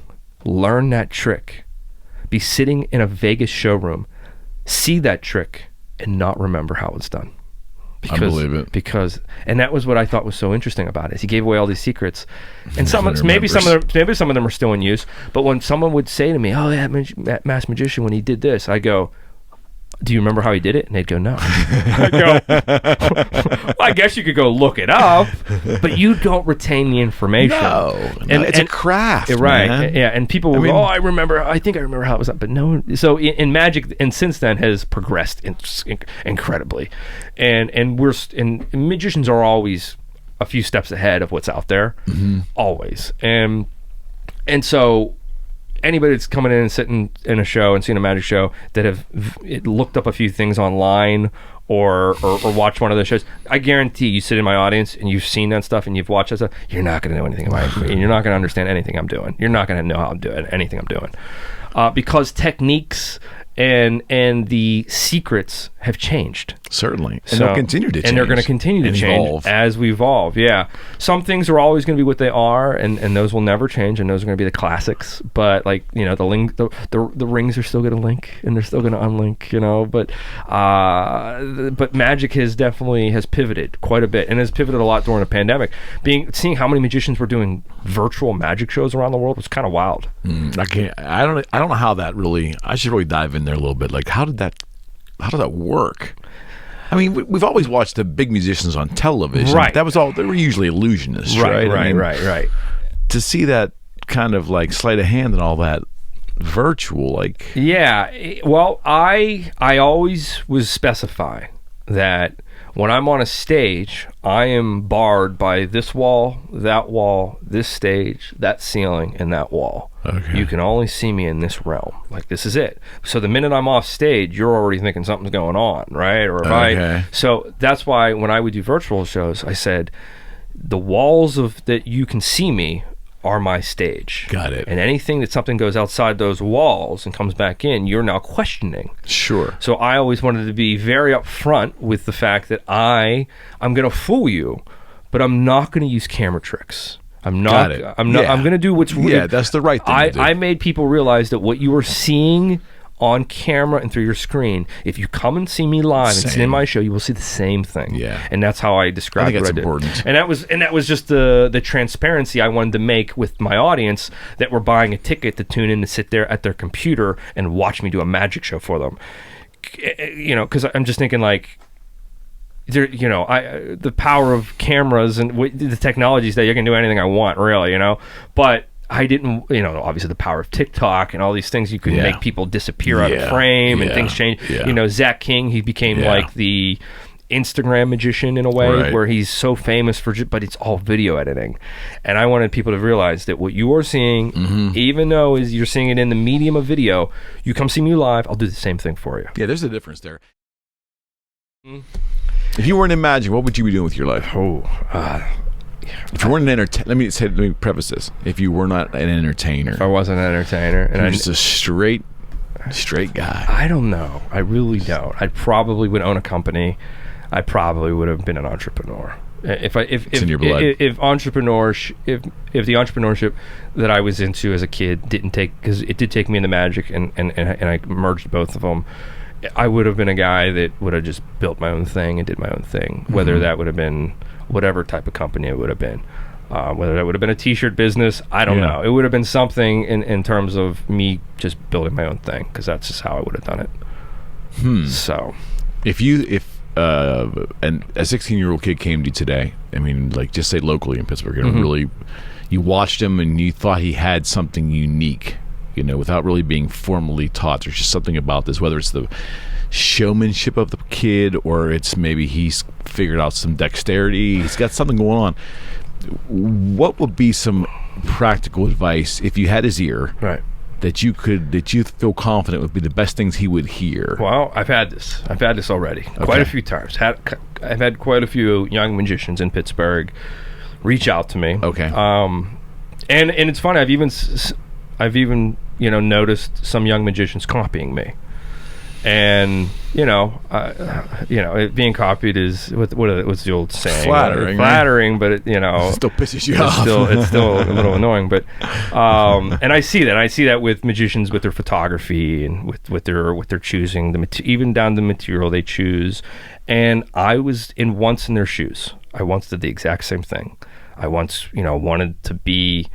learn that trick, be sitting in a Vegas showroom, see that trick, and not remember how it's done. I believe it. And that was what I thought was so interesting about it. Is he gave away all these secrets, and maybe some of them are still in use. But when someone would say to me, "Oh, that Masked Magician, when he did this," I go, "Do you remember how he did it?" And they'd go, "No." I go, "Well, I guess you could go look it up, but you don't retain the information." No, it's a craft, right? Man. Yeah, and people will go, "Oh, I think I remember how it was done," but no. So in magic, and since then has progressed incredibly, and magicians are always a few steps ahead of what's out there, always, and so. Anybody that's coming in and sitting in a show and seeing a magic show that have looked up a few things online or watched one of those shows, I guarantee you sit in my audience and you've seen that stuff and you've watched that stuff, you're not going to know anything about it, and you're not going to understand anything I'm doing. You're not going to know how I'm doing anything I'm doing, because techniques and the secrets have changed. Certainly. And they'll continue to change. And they're going to continue to change as we evolve. Yeah. Some things are always going to be what they are, and those will never change, and those are going to be the classics. But the rings are still going to link, and they're still going to unlink, but magic has pivoted quite a bit, and has pivoted a lot during the pandemic. Seeing how many magicians were doing virtual magic shows around the world was kind of wild. I don't know how that really, I should really dive in there a little bit. Like, how did that work? I mean, we've always watched the big musicians on television. Right. That was all. They were usually illusionists, right? Right. To see that kind of like sleight of hand and all that virtual, like. Yeah. Well, I always was specify that when I'm on a stage, I am barred by this wall, this stage, that ceiling, and that wall. Okay. You can only see me in this realm. Like, this is it. So the minute I'm off stage, you're already thinking something's going on, right? Or if so that's why when I would do virtual shows, I said, the walls of that you can see me are my stage. Got it. And anything that something goes outside those walls and comes back in, you're now questioning. Sure. So I always wanted to be very upfront with the fact that I'm going to fool you, but I'm not going to use camera tricks. I'm not. I'm going to do what's. Yeah, that's the right thing to do. I made people realize that what you were seeing on camera and through your screen, if you come and see me live and see in my show, you will see the same thing. Yeah. And that's how I described what I did. Important. And that was just the transparency I wanted to make with my audience that were buying a ticket to tune in to sit there at their computer and watch me do a magic show for them. You know, because I'm just thinking like, there, you know, the power of cameras and the technologies that you can do anything I want, really, you know. But I didn't, you know, obviously the power of TikTok and all these things, you could make people disappear out of frame and things change. You know, Zach King, he became like the Instagram magician in a way, where he's so famous for, but it's all video editing. And I wanted people to realize that what you are seeing, even though you're seeing it in the medium of video, you come see me live, I'll do the same thing for you. Yeah, there's a difference there. If you weren't in magic, what would you be doing with your life? If you weren't an entertainer, let me preface this. If you were not an entertainer, if I wasn't an entertainer, and I'm just a straight guy. I don't know. I really don't. I probably would own a company. I probably would have been an entrepreneur. If in your blood. If the entrepreneurship that I was into as a kid didn't take, because it did take me into magic, and I merged both of them, I would have been a guy that would have just built my own thing and did my own thing. Whether that would have been whatever type of company it would have been, whether that would have been a t-shirt business, I don't know. It would have been something in terms of me just building my own thing, because that's just how I would have done it. So if and a 16-year-old kid came to you today, I mean, like, just say locally in Pittsburgh, and really, you watched him and you thought he had something unique, you know, without really being formally taught. There's just something about this, whether it's the showmanship of the kid, or it's maybe he's figured out some dexterity, he's got something going on. What would be some practical advice if you had his ear, that you feel confident would be the best things he would hear? Well, I've had this already quite a few times. I've had quite a few young magicians in Pittsburgh reach out to me. And it's funny, I've even you know, noticed some young magicians copying me. And being copied is what's the old saying? Flattering, but it, you know, it still pisses you off. It's still a little annoying. But and I see that with magicians, with their photography and with their choosing even down to the material they choose. And I was once in their shoes. I once did the exact same thing. I once wanted to be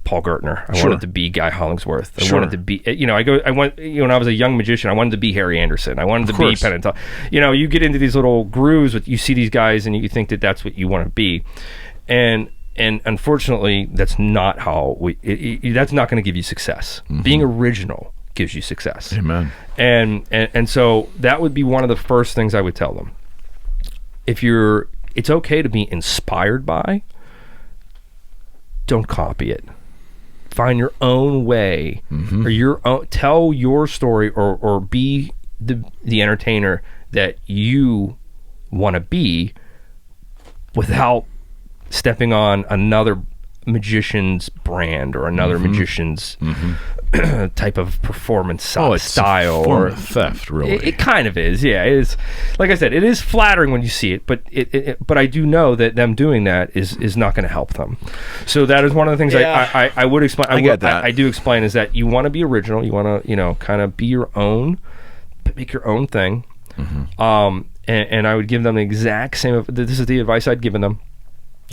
Paul Gertner. I wanted to be Guy Hollingsworth. I wanted to be, when I was a young magician, I wanted to be Harry Anderson. I wanted to be Penn and Teller. You know, you get into these little grooves with, you see these guys and you think that that's what you want to be. And unfortunately, that's not how that's not going to give you success. Being original gives you success. Amen. And so that would be one of the first things I would tell them. It's okay to be inspired by, don't copy it. Find your own way, or tell your story, or be the entertainer that you want to be, without stepping on another magician's brand or another magician's type of performance style. It's a form of theft, really. It kind of is, yeah. It is, like I said, it is flattering when you see it, but but I do know that them doing that is not going to help them. So that is one of the things I would explain. I get that. I do explain is that you want to be original. You want to kind of be your own, make your own thing. And I would give them the exact same. This is the advice I'd given them.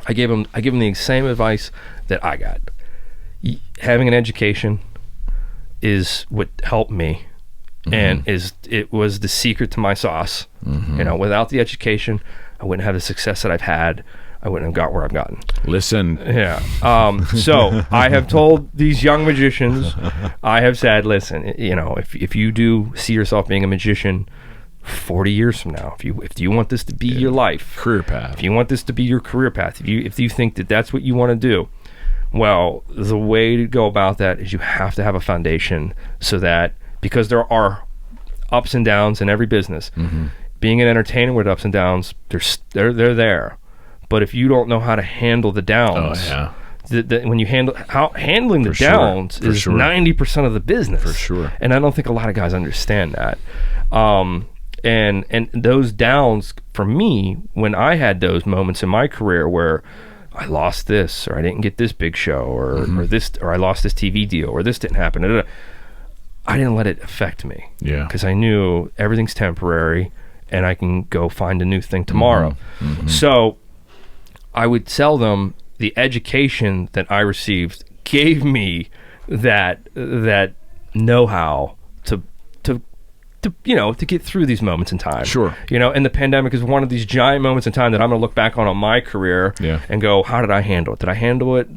I give them the same advice that I got. Having an education is what helped me, and it was the secret to my sauce. Without the education, I wouldn't have the success that I've had. I wouldn't have got where I've gotten. Listen. Yeah. So I have told these young magicians, I have said, listen, if you do see yourself being a magician 40 years from now, if you want this to be your life, career path, if you want this to be your career path, if you think that that's what you want to do, Well, the way to go about that is you have to have a foundation, so that, because there are ups and downs in every business, being an entertainer with ups and downs, they're there. But if you don't know how to handle the downs, when you handling the downs is 90% of the business. For sure. And I don't think a lot of guys understand that. And those downs, for me, when I had those moments in my career where I lost this, or I didn't get this big show, or this, or I lost this TV deal, or this didn't happen, I didn't let it affect me. Yeah. Because I knew everything's temporary, and I can go find a new thing tomorrow. So I would tell them the education that I received gave me that know-how to get through these moments in time. Sure. And the pandemic is one of these giant moments in time that I'm going to look back on my career and go, how did I handle it? Did I handle it,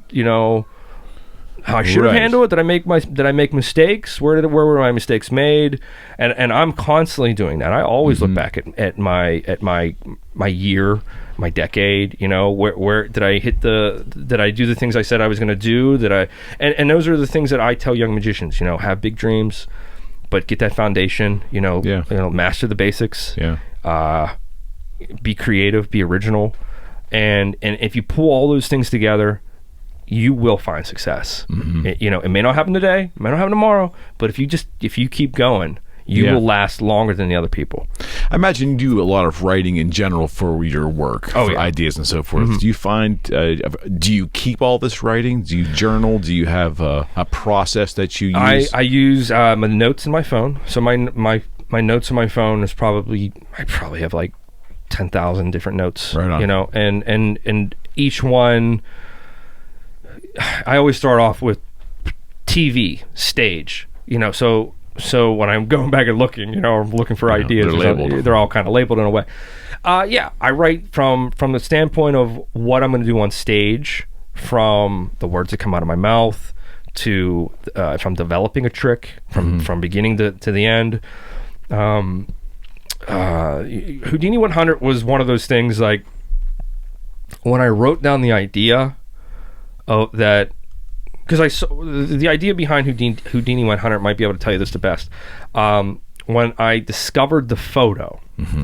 how I should have handled it? Did I make mistakes? Where were my mistakes made? And I'm constantly doing that. I always look back at my year, my decade, where did I did I do the things I said I was going to do? And those are the things that I tell young magicians, have big dreams, but get that foundation, master the basics, be creative, be original. And if you pull all those things together, you will find success. It may not happen today, it may not happen tomorrow, but if you keep going, you will last longer than the other people. I imagine you do a lot of writing in general for your work, for ideas and so forth. Do you find, do you keep all this writing? Do you journal? Do you have a process that you use? I use my notes in my phone. So my notes in my phone is I probably have like 10,000 different notes. Right on. And each one, I always start off with TV, stage, so when I'm going back and looking, I'm looking for ideas. They're all kind of labeled in a way. I write from the standpoint of what I'm going to do on stage, from the words that come out of my mouth, to if I'm developing a trick from beginning to the end. Houdini 100 was one of those things, like when I wrote down the idea of that, because I saw the idea behind Houdini 100, might be able to tell you this the best. When I discovered the photo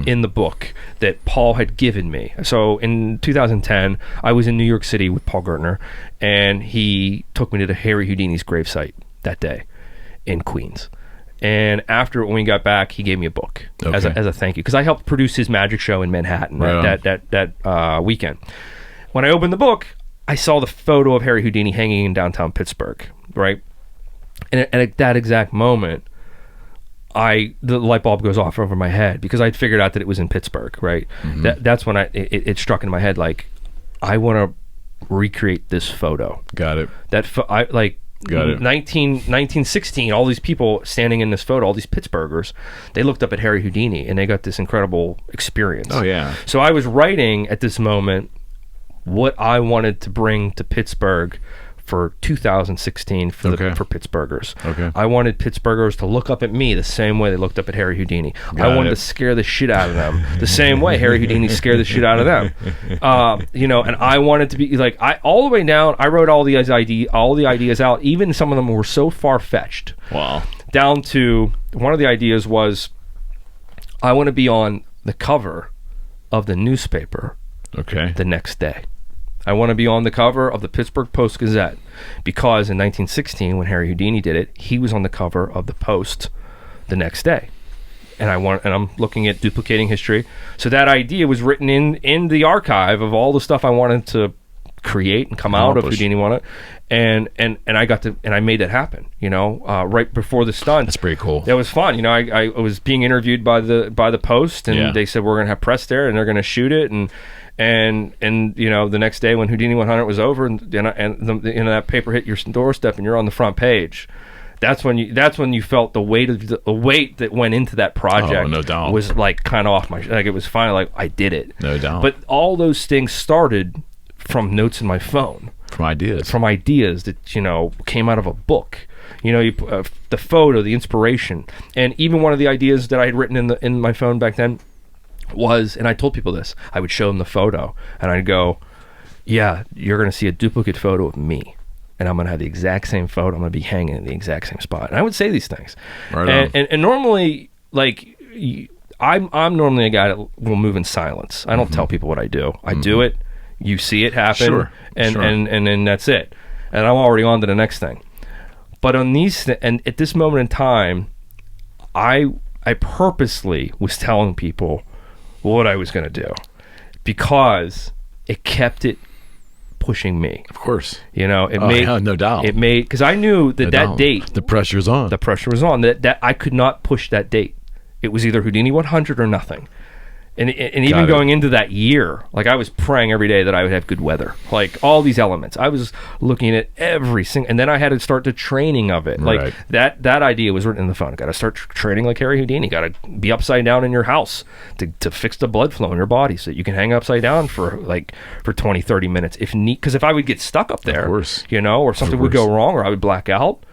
in the book that Paul had given me. So in 2010, I was in New York City with Paul Gertner, and he took me to the Harry Houdini's gravesite that day in Queens. And after, when we got back, he gave me a book as a thank you, because I helped produce his magic show in Manhattan that weekend. When I opened the book, I saw the photo of Harry Houdini hanging in downtown Pittsburgh, right? And at that exact moment, the light bulb goes off over my head, because I'd figured out that it was in Pittsburgh, right? That's when it struck in my head, like, I want to recreate this photo. Got it. Got it. 1916, all these people standing in this photo, all these Pittsburghers, they looked up at Harry Houdini and they got this incredible experience. Oh, yeah. So I was writing at this moment what I wanted to bring to Pittsburgh for 2016 for Pittsburghers. I wanted Pittsburghers to look up at me the same way they looked up at Harry Houdini. I wanted to scare the shit out of them the same way Harry Houdini scared the shit out of them. And I wanted to be like, all the way down. I wrote all the ideas out. Even some of them were so far fetched. Wow. Down to one of the ideas was, I want to be on the cover of the newspaper. The next day. I want to be on the cover of the Pittsburgh Post-Gazette, because in 1916, when Harry Houdini did it, he was on the cover of the Post the next day. And I'm looking at duplicating history. So that idea was written in the archive of all the stuff I wanted to create and come out of Houdini 100. And I made that happen, right before the stunt. That's pretty cool. It was fun. I was being interviewed by the Post, and they said, we're going to have press there and they're going to shoot it. And the next day when Houdini 100 was over, and that paper hit your doorstep and you're on the front page, that's when you felt the weight that went into that project. No doubt. Was like kind of off my, like, it was finally like, I did it. No doubt. But all those things started from notes in my phone, from ideas that came out of a book. The photo, the inspiration, and even one of the ideas that I had written in my phone back then was, and I told people this, I would show them the photo and I'd go, yeah, you're going to see a duplicate photo of me. and I'm going to have the exact same photo. I'm going to be hanging in the exact same spot. And I would say these things. Right on. And normally, like, I'm normally a guy that will move in silence. I don't tell people what I do. I do it. You see it happen. And then that's it. And I'm already on to the next thing. But on these, and at this moment in time, I purposely was telling people what I was going to do because it kept it pushing me. Of course. You know, it made no doubt. It made, because I knew that date, the pressure's on. The pressure was on. That I could not push that date. It was either Houdini 100 or nothing. And even going into that year, like, I was praying every day that I would have good weather, like all these elements. I was looking at every single, and then I had to start the training of it. Like that idea was written in the phone. Got to start training like Harry Houdini. Got to be upside down in your house to fix the blood flow in your body so that you can hang upside down for 20, 30 minutes if need. Because if I would get stuck up there, you know, or something would go wrong, or I would black out,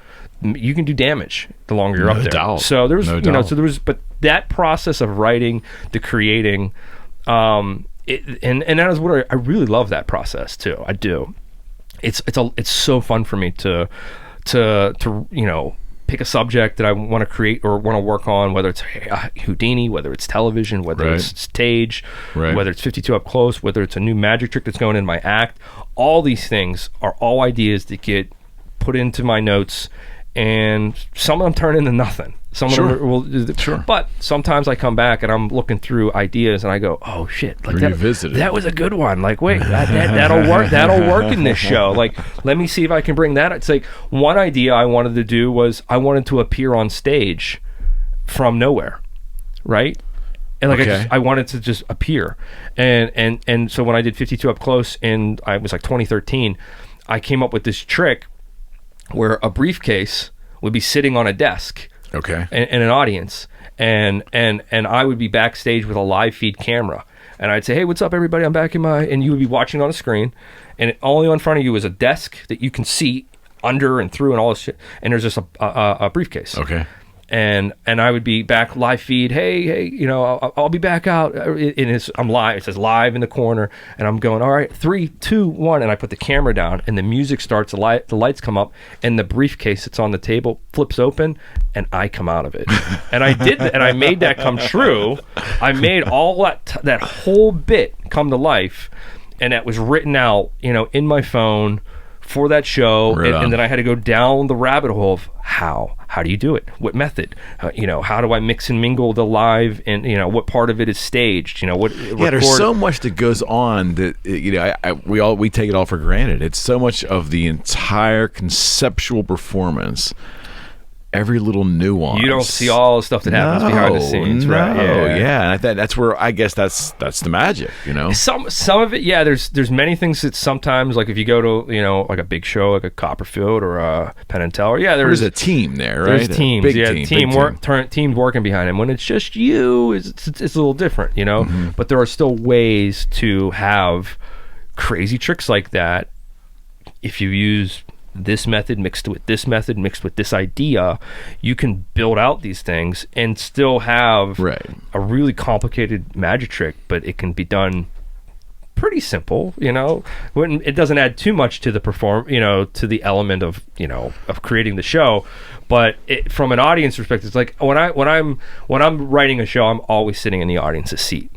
you can do damage the longer you're up there. Doubt. So there was, but that process of writing, the creating, and that is what I really love that process too. I do. It's so fun for me to you know, pick a subject that I want to create or want to work on, whether it's Houdini, whether it's television, whether it's stage, whether it's 52 up close, whether it's a new magic trick that's going in my act. All these things are all ideas that get put into my notes. And some of them turn into nothing. Some of them will, but sometimes I come back and I'm looking through ideas and I go, "Oh shit! Like that was a good one. Like, wait, that'll work. That'll work in this show. Like, let me see if I can bring that." It's like one idea I wanted to do was I wanted to appear on stage from nowhere, right? And like I wanted to just appear, and so when I did 52 up close, and I was like 2013, I came up with this trick where a briefcase would be sitting on a desk, in an audience, and I would be backstage with a live feed camera, and I'd say, "Hey, what's up, everybody? I'm back in my," and you would be watching on a screen, and only in front of you is a desk that you can see under and through and all this shit, and there's just a briefcase. And I would be back live feed. Hey, you know, I'll be back out. I'm live. It says live in the corner, and I'm going, all right, 3, 2, 1, and I put the camera down, and the music starts. The lights come up, and the briefcase that's on the table flips open, and I come out of it. And I did that, and I made that come true. I made all that whole bit come to life, and that was written out, you know, in my phone for that show, and then I had to go down the rabbit hole of how do you do it, what method, you know, how do I mix and mingle the live, and you know, what part of it is staged, you know, what there's so much that goes on that, you know, we take it all for granted. It's so much of the entire conceptual performance, every little nuance. You don't see all the stuff that happens behind the scenes, right? And I think that's where, I guess that's the magic, you know. Some of it, there's many things that sometimes, like if you go to, you know, like a big show like a Copperfield or a Penn and Teller, there's a team there, right? There's teams, teams working behind him. When it's just you, it's a little different, you know. But there are still ways to have crazy tricks like that if you use this method mixed with this method mixed with this idea. You can build out these things and still have a really complicated magic trick, but it can be done pretty simple, you know. When it doesn't add too much to the to the element of, you know, of creating the show. But from an audience perspective, it's like when I'm writing a show, I'm always sitting in the audience's seat.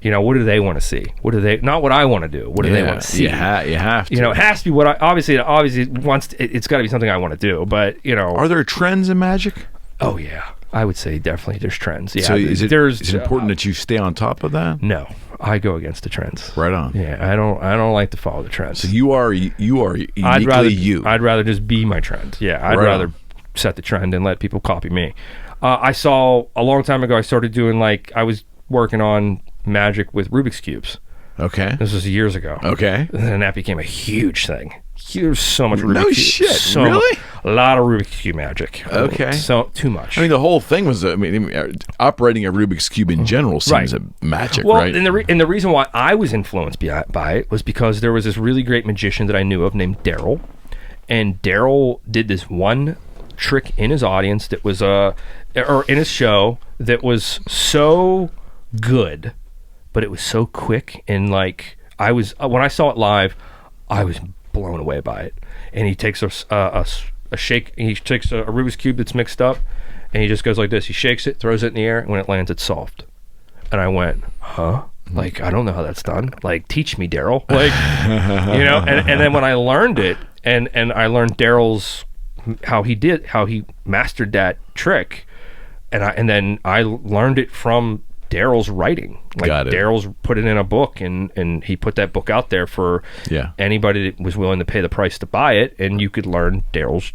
You know, what do they want to see? What do they, not what I want to do, what do they want to see? You have to. You know, it has to be what I, obviously it's got to be something I want to do, but, you know. Are there trends in magic? Oh, yeah. I would say definitely there's trends. Yeah. So is it important that you stay on top of that? No. I go against the trends. Right on. Yeah, I don't like to follow the trends. So you are uniquely I'd rather just be my trend. Yeah, I'd rather set the trend and let people copy me. I saw a long time ago, I started doing, like, I was working on magic with Rubik's Cubes. Okay. This was years ago. Okay. And then that became a huge thing. There's so much Rubik's No Cube. shit. Really? A lot of Rubik's Cube magic. Okay. So too much. I mean, the whole thing was, operating a Rubik's Cube in general seems a magic, right? Well, and the reason why I was influenced by it was because there was this really great magician that I knew of named Daryl. And Daryl did this one trick in his audience that was, or in his show, that was so good, but it was so quick, and like when I saw it live, I was blown away by it. And he takes a shake. He takes a Rubik's Cube that's mixed up, and he just goes like this. He shakes it, throws it in the air, and when it lands, it's solved. And I went, huh? Like, I don't know how that's done. Like, teach me, Daryl. Like, and then when I learned it, and I learned Daryl's, how he mastered that trick, and then I learned it from Daryl's writing. Like, Daryl's put it in a book, and he put that book out there for anybody that was willing to pay the price to buy it, and you could learn Daryl's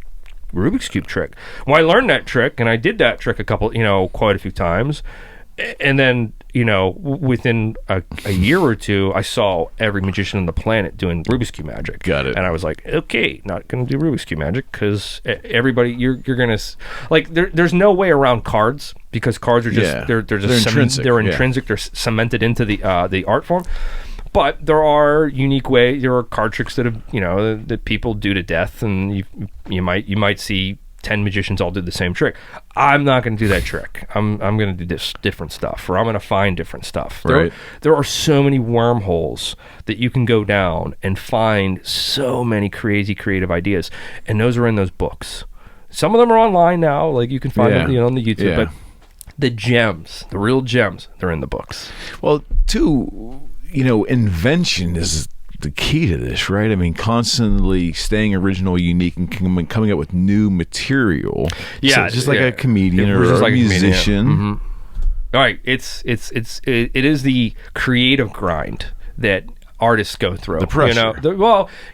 Rubik's Cube trick. Well, I learned that trick, and I did that trick quite a few times, and then within a year or two, I saw every magician on the planet doing Rubik's Cube magic. Got it. And I was like, okay, not going to do Rubik's Cube magic, because everybody, you're going to, like, there's no way around cards, because cards are just, they're intrinsic. They're intrinsic. They're cemented into the art form. But there are unique ways. There are card tricks that have, that people do to death, and you might see 10 magicians all did the same trick. I'm not going to do that trick. I'm going to do this different stuff, or I'm going to find different stuff. Right. There are so many wormholes that you can go down and find so many crazy creative ideas, and those are in those books. Some of them are online now, like you can find them on the YouTube, but the gems, the real gems, they're in the books. Well, too, invention is the key to this, right? I mean, constantly staying original, unique, and coming up with new material. Yeah, so just like a comedian or a musician. Mm-hmm. All right, it is the creative grind that artists go through. The pressure.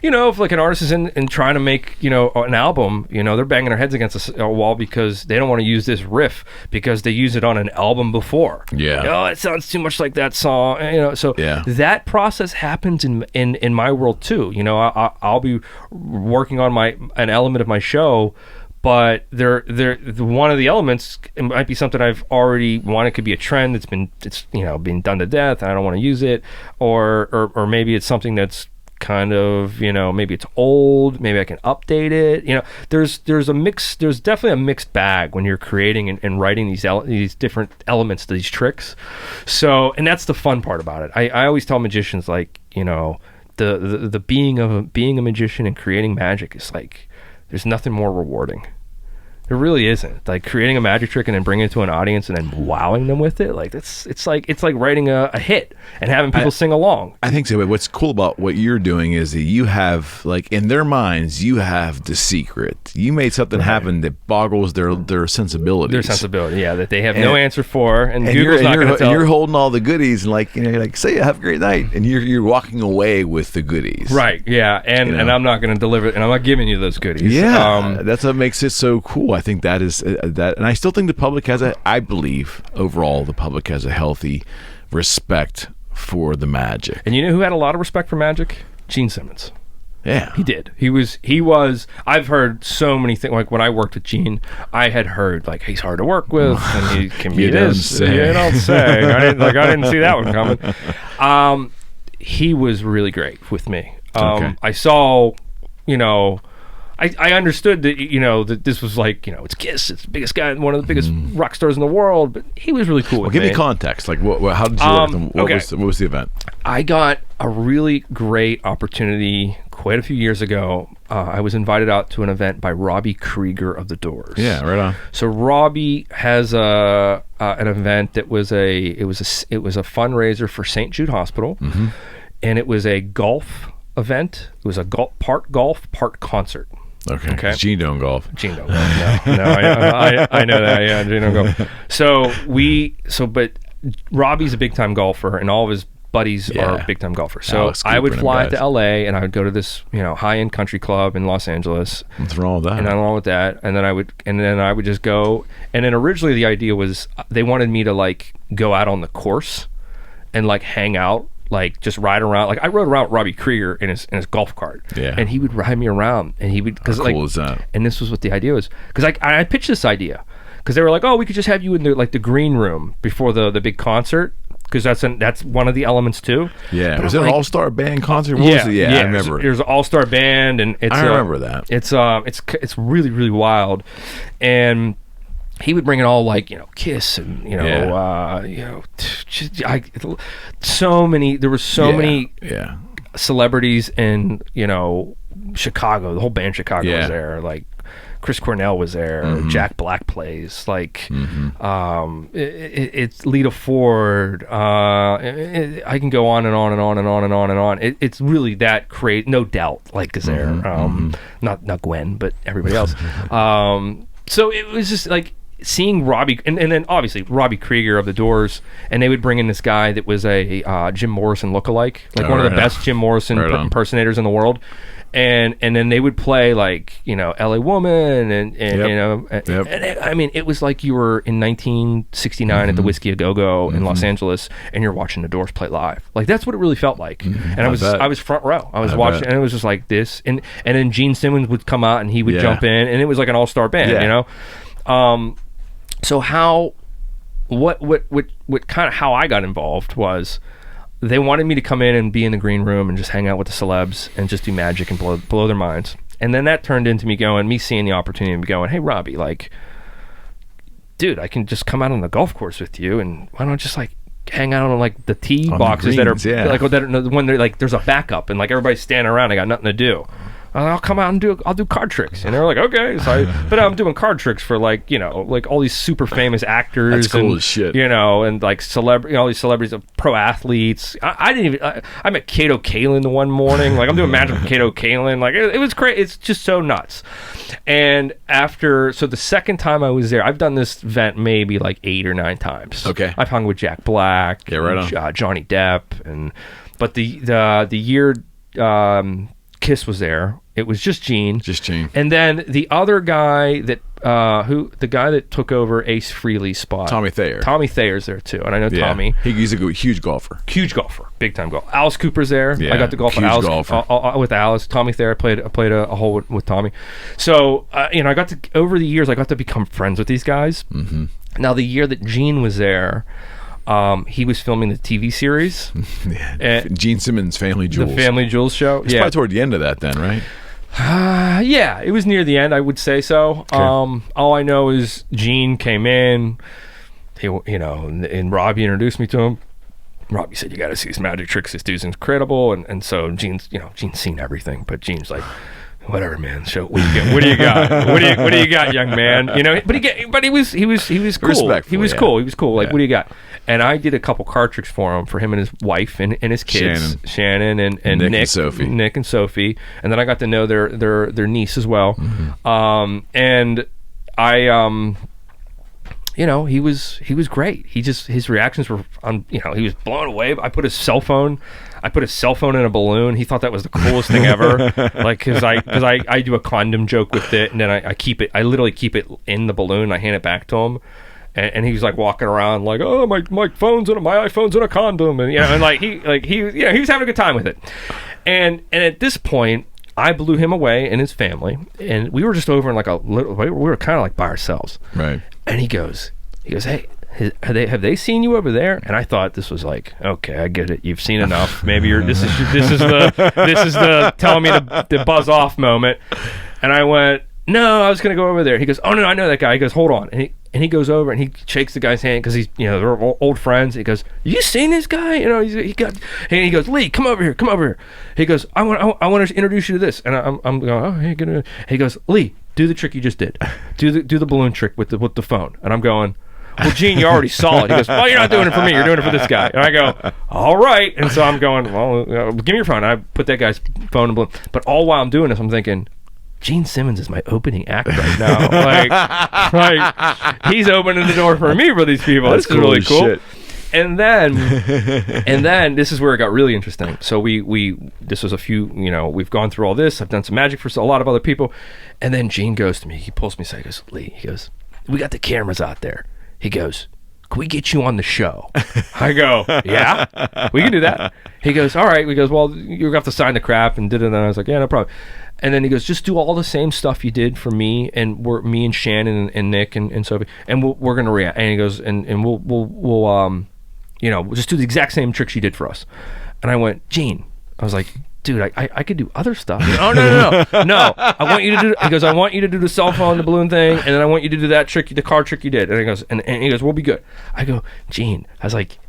If like an artist is in trying to make an album, they're banging their heads against a wall because they don't want to use this riff because they used it on an album before. Yeah. It sounds too much like that song. So that process happens in my world too. I'll be working on an element of my show, but one of the elements, it might be something I've already wanted. It could be a trend that's been done to death, and I don't want to use it, or maybe it's something that's kind of maybe it's old. Maybe I can update it. There's definitely a mixed bag when you're creating and writing these different elements to these tricks. So, and that's the fun part about it. I always tell magicians, like, the being a magician and creating magic is like, there's nothing more rewarding. There really isn't. Like, creating a magic trick and then bringing it to an audience and then wowing them with it. Like, it's like writing a hit and having people sing along. I think so. But what's cool about what you're doing is that you have, like, in their minds, you have the secret. You made something happen that boggles their sensibilities. Their sensibility, that they have no answer for, and Google's not going to tell. And you're holding all the goodies, and you're like, say, have a great night, and you're walking away with the goodies. Right. Yeah. And I'm not going to deliver it, and I'm not giving you those goodies. Yeah. That's what makes it so cool. I think that is that, and I still think the public I believe overall the public has a healthy respect for the magic. And you know who had a lot of respect for magic? Gene Simmons. Yeah, he did. He was. I've heard so many things. Like, when I worked with Gene, I had heard, like, he's hard to work with, and he can be this. You don't say. I didn't see that one coming. He was really great with me. I saw, I understood that that this was like it's Kiss, it's the biggest guy, one of the biggest rock stars in the world, but he was really cool. Well, give me context. Like, how did you work them? What was the event? I got a really great opportunity quite a few years ago. I was invited out to an event by Robbie Krieger of the Doors. Yeah, right on. So Robbie has an event that was a fundraiser for St. Jude Hospital, and it was a golf event. It was a part golf, part concert. Okay. Gene don't golf. Gene don't golf. No, I know that. Yeah, Gene don't golf. But Robbie's a big time golfer, and all of his buddies are big time golfers. So I would fly to LA, and I would go to this high end country club in Los Angeles. What's wrong with that? And along with that, and then I would just go. And then originally the idea was they wanted me to, like, go out on the course and, like, hang out. Like, just ride around. Like, I rode around with Robbie Krieger in his golf cart. Yeah. And he would ride me around, and he would, how cool is that? And this was what the idea was, because I pitched this idea, because they were like, oh, we could just have you in the green room before the big concert, because that's one of the elements too. Yeah. Was it an all-star band concert? What was it? Yeah, I remember. There's an all-star band, and I remember that. It's really, really wild, and he would bring it all, like, Kiss, and there were so many celebrities in, Chicago. The whole band Chicago was there. Like Chris Cornell was there. Jack Black plays. Like it's Lita Ford. I can go on and on and on and on and on and on. It's really that crazy. No Doubt like is there. Not Gwen, but everybody else. So it was just like seeing Robbie, and then obviously Robbie Krieger of the Doors, and they would bring in this guy that was a Jim Morrison lookalike, like one of the best Jim Morrison impersonators in the world. And then they would play like L.A. Woman and I mean it was like you were in 1969 at the Whiskey A Go Go in Los Angeles, and you're watching the Doors play live. Like that's what it really felt like. And I was front row. I was watching, and it was just like this. And then Gene Simmons would come out and he would jump in, and it was like an all-star band. So how I got involved was, they wanted me to come in and be in the green room and just hang out with the celebs and just do magic and blow their minds. And then that turned into me seeing the opportunity and going, hey, Robbie, like, dude, I can just come out on the golf course with you, and why don't I just like hang out on like the tee boxes greens, that are like when they're like there's a backup and like everybody's standing around, I got nothing to do. I'll come out and I'll do card tricks. And they were like, okay. So but I'm doing card tricks for like all these super famous actors. That's cool as shit. And like all these celebrities, pro athletes. I met Kato Kalin the one morning. Like I'm doing magic with Kato Kalin. Like it was crazy. It's just so nuts. And so the second time I was there, I've done this event maybe like 8 or 9 times. Okay. I've hung with Jack Black. Yeah, right on. Johnny Depp. But the year Kiss was there, it was just Gene. And then the other guy that the guy that took over Ace Frehley's spot, Tommy Thayer's there too, and I know Tommy. He's a huge golfer, big time golfer. Alice Cooper's there. I got to golf with Alice. Tommy Thayer, I played a hole with Tommy. So I got to, over the years, I got to become friends with these guys. Now the year that Gene was there, he was filming the TV series. Gene Simmons' Family Jewels. The Family Jewels show. It's probably toward the end of that then, right? Yeah, it was near the end, I would say so. Okay. All I know is Gene came in, and Robbie introduced me to him. Robbie said, you got to see his magic tricks. This dude's incredible. And so Gene's seen everything, but Gene's like, whatever, man. So what do you got? What do you got, young man? But he was cool. Respectful, he was cool. Like, what do you got? And I did a couple card tricks for him and his wife and his kids, Shannon and Nick and Sophie. And then I got to know their niece as well. And I he was great. His reactions were he was blown away. I put his cell phone in a balloon. He thought that was the coolest thing ever. Like, cause I do a condom joke with it, and then I literally keep it in the balloon and I hand it back to him. And he was like walking around like, oh, my iPhone's in a condom, and and he was having a good time with it. And at this point, I blew him away and his family, and we were just over in like we were kind of like by ourselves. Right. And he goes, hey, have they seen you over there? And I thought this was like, okay, I get it. You've seen enough. Maybe this is the telling me to buzz off moment. And I went, no, I was going to go over there. He goes, oh no, I know that guy. He goes, hold on. And he goes over and he shakes the guy's hand because he's, they're old friends. He goes, you seen this guy? And he goes, Lee, come over here. He goes, I want to introduce you to this. And I'm going, oh, hey, good. He goes, Lee, do the trick you just did. Do the balloon trick with the phone. And I'm going, well, Gene, you already saw it. He goes, well, you're not doing it for me. You're doing it for this guy. And I go, all right. And so I'm going, well, give me your phone. And I put that guy's phone in balloon. But all while I'm doing this, I'm thinking, Gene Simmons is my opening act right now. like he's opening the door for me for these people. That's cool, really cool. Shit. And then this is where it got really interesting. So this was we've gone through all this. I've done some magic for a lot of other people. And then Gene goes to me. He pulls me aside. He goes, Lee, we got the cameras out there. He goes, can we get you on the show? I go, yeah, we can do that. He goes, all right. He goes, well, you're going to have to sign the crap and did it. And I was like, yeah, no problem. And then he goes, just do all the same stuff you did for me and me and Shannon and Nick and Sophie, and we're going to react. And he goes, and we'll just do the exact same tricks you did for us. And I went, Gene, I was like, dude, I could do other stuff. Oh, no. I want you to do. He goes, I want you to do the cell phone, the balloon thing, and then I want you to do that trick, the card trick you did. And he goes, and he goes, we'll be good. I go, Gene, I was like,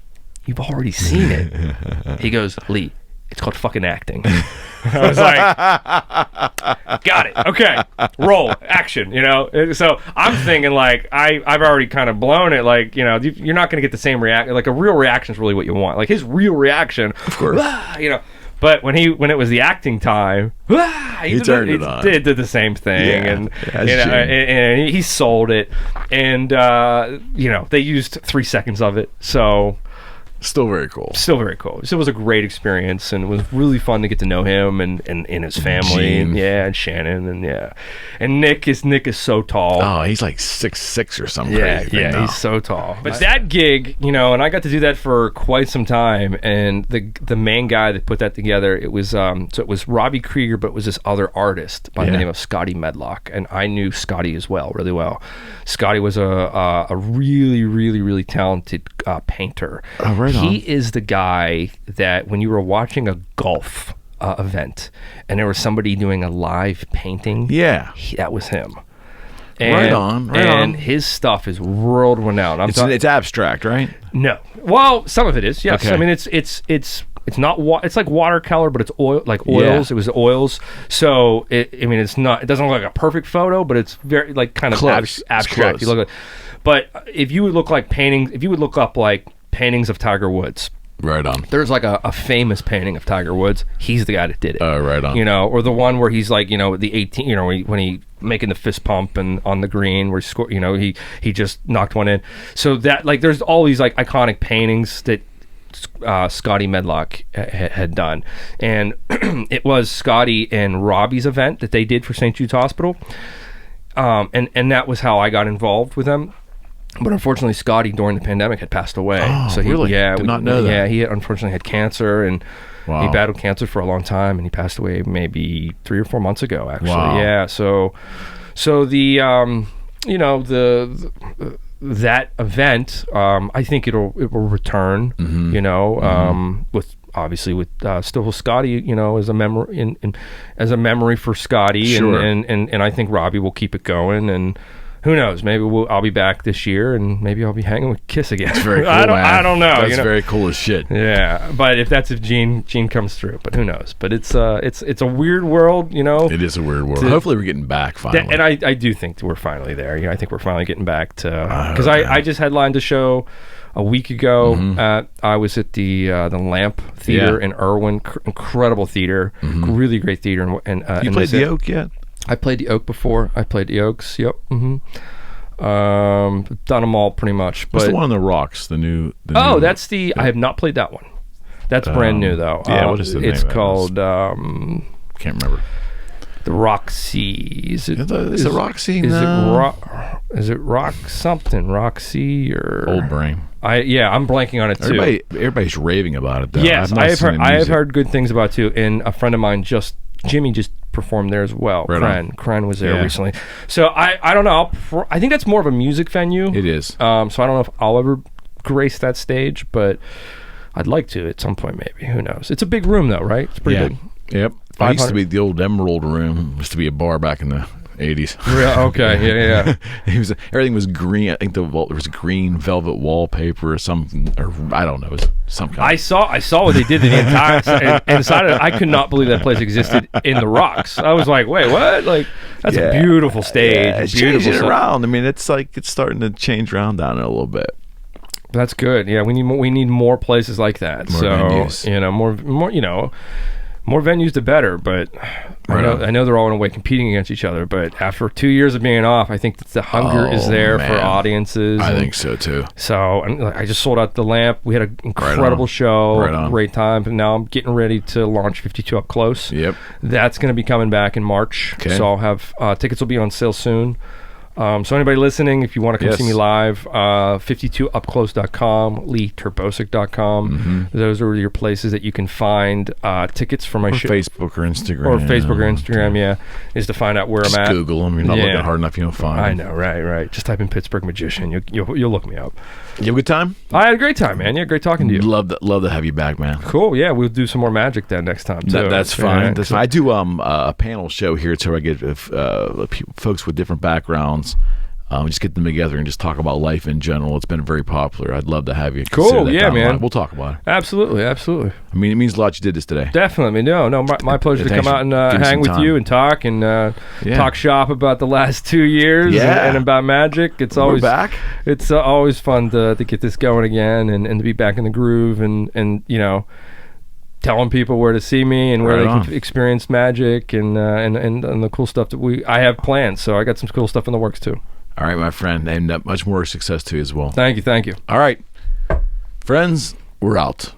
you've already seen it. He goes, Lee, It's called fucking acting. I was like, got it. Okay, roll, action. So I'm thinking like I've already kind of blown it. Like you're not going to get the same reaction. Like a real reaction is really what you want. Like his real reaction, of course. But when it was the acting time, he turned it on. Did the same thing, and he sold it, and they used 3 seconds of it, so. Still very cool. So it was a great experience, and it was really fun to get to know him and his family. And Shannon, and Nick is so tall. Oh, he's like 6'6" or something. Crazy thing now. He's so tall. But that gig, and I got to do that for quite some time. And the main guy that put that together, it was Robbie Krieger, but it was this other artist by the name of Scotty Medlock, and I knew Scotty as well, really well. Scotty was a really, really, really talented painter. Oh, right. He is the guy that when you were watching a golf event and there was somebody doing a live painting, that was him. And, right on. His stuff is world renowned. It's abstract, right? No. Well, some of it is. Yes. Okay. I mean, it's not it's like watercolor, but it's oils. Yeah. It was oils. So it's not. It doesn't look like a perfect photo, but it's very like kind of abstract. You look like, but if you would look like paintings, if you would look up like paintings of Tiger Woods. Right on. There's like a famous painting of Tiger Woods. He's the guy that did it. Oh, right on. Or the one where he's like, the 18, when he making the fist pump and on the green where he scored, he just knocked one in. So that there's all these like iconic paintings that Scotty Medlock had done, and it was Scotty and Robbie's event that they did for St. Jude's Hospital, and that was how I got involved with them. But unfortunately, Scotty during the pandemic had passed away. Oh, so really? Did not know that. Yeah, he unfortunately had cancer, and wow. He battled cancer for a long time, and he passed away maybe 3 or 4 months ago. Actually, wow. Yeah. So the that event, I think it will return. Mm-hmm. With obviously with still Scotty, as a memory as a memory for Scotty, sure. and I think Robbie will keep it going, and who knows? Maybe I'll be back this year, and maybe I'll be hanging with Kiss again. That's very cool. I don't know. That's very cool as shit. Yeah, but if Gene comes through, but who knows? But it's a weird world, It is a weird world. Hopefully, we're getting back finally. And I do think we're finally there. I think we're finally getting back to because I just headlined a show a week ago. Mm-hmm. I was at the Lamp Theater in Irwin. Incredible theater, really great theater. And you played the Oak yet? I played the Oak before. I played the Oaks. Yep. Mm-hmm. Done them all pretty much. What's the one on the rocks? The new that's the. I have not played that one. That's brand new though. Yeah. What is the name? It's called. Can't remember. The Roxy. Is it Roxy? Is it Rock something? Roxy or Old Brain? I'm blanking on it too. Everybody's raving about it though. Yes, I have heard good things about it too. And a friend of mine Jimmy just performed there as well. Kren was there recently. So I don't know. I think that's more of a music venue. It is. So I don't know if I'll ever grace that stage, but I'd like to at some point maybe. Who knows? It's a big room though, right? It's pretty big. Yep. It used to be the old Emerald Room. It used to be a bar back in the 80s. Yeah, okay. Yeah. Everything was green. I think there was green velvet wallpaper or something, or I don't know, it was some kind. I saw what they did to the entire and decided I could not believe that place existed in the rocks. I was like, wait, what? Like that's a beautiful stage. Yeah, it's changing around. I mean, it's like it's starting to change around down there a little bit. That's good. Yeah, we need more places like that. More venues. More venues the better, but I know they're all in a way competing against each other. But after 2 years of being off, I think that the hunger is there for audiences. I think so too. So I just sold out the Lamp. We had an incredible show, great time. And now I'm getting ready to launch 52 Up Close. Yep, that's going to be coming back in March. Okay. So I'll have tickets will be on sale soon. So anybody listening, if you want to come see me live, 52upclose.com, leeterbosic.com. Mm-hmm. Those are your places that you can find tickets for my show. Facebook or Instagram. Is to find out where I'm at. Google them. You're not looking hard enough, you don't find them. I know, right. Just type in Pittsburgh Magician. You'll look me up. You have a good time? I had a great time, man. Yeah, great talking to you. Love to have you back, man. Cool. Yeah, we'll do some more magic then next time, too. That's fine. That's fine. I do a panel show here, so I get folks with different backgrounds Just get them together and just talk about life in general. It's been very popular. I'd love to have you. Cool, yeah, man. We'll talk about it. Absolutely. I mean, it means a lot you did this today. Definitely. No, my pleasure to come out and hang with you and talk and talk shop about the last 2 years and about magic. It's always back. It's always fun to get this going again and to be back in the groove and telling people where to see me and where they can experience magic and the cool stuff that I have planned. So I got some cool stuff in the works too. All right, my friend, and much more success to you as well. Thank you. All right, friends, we're out.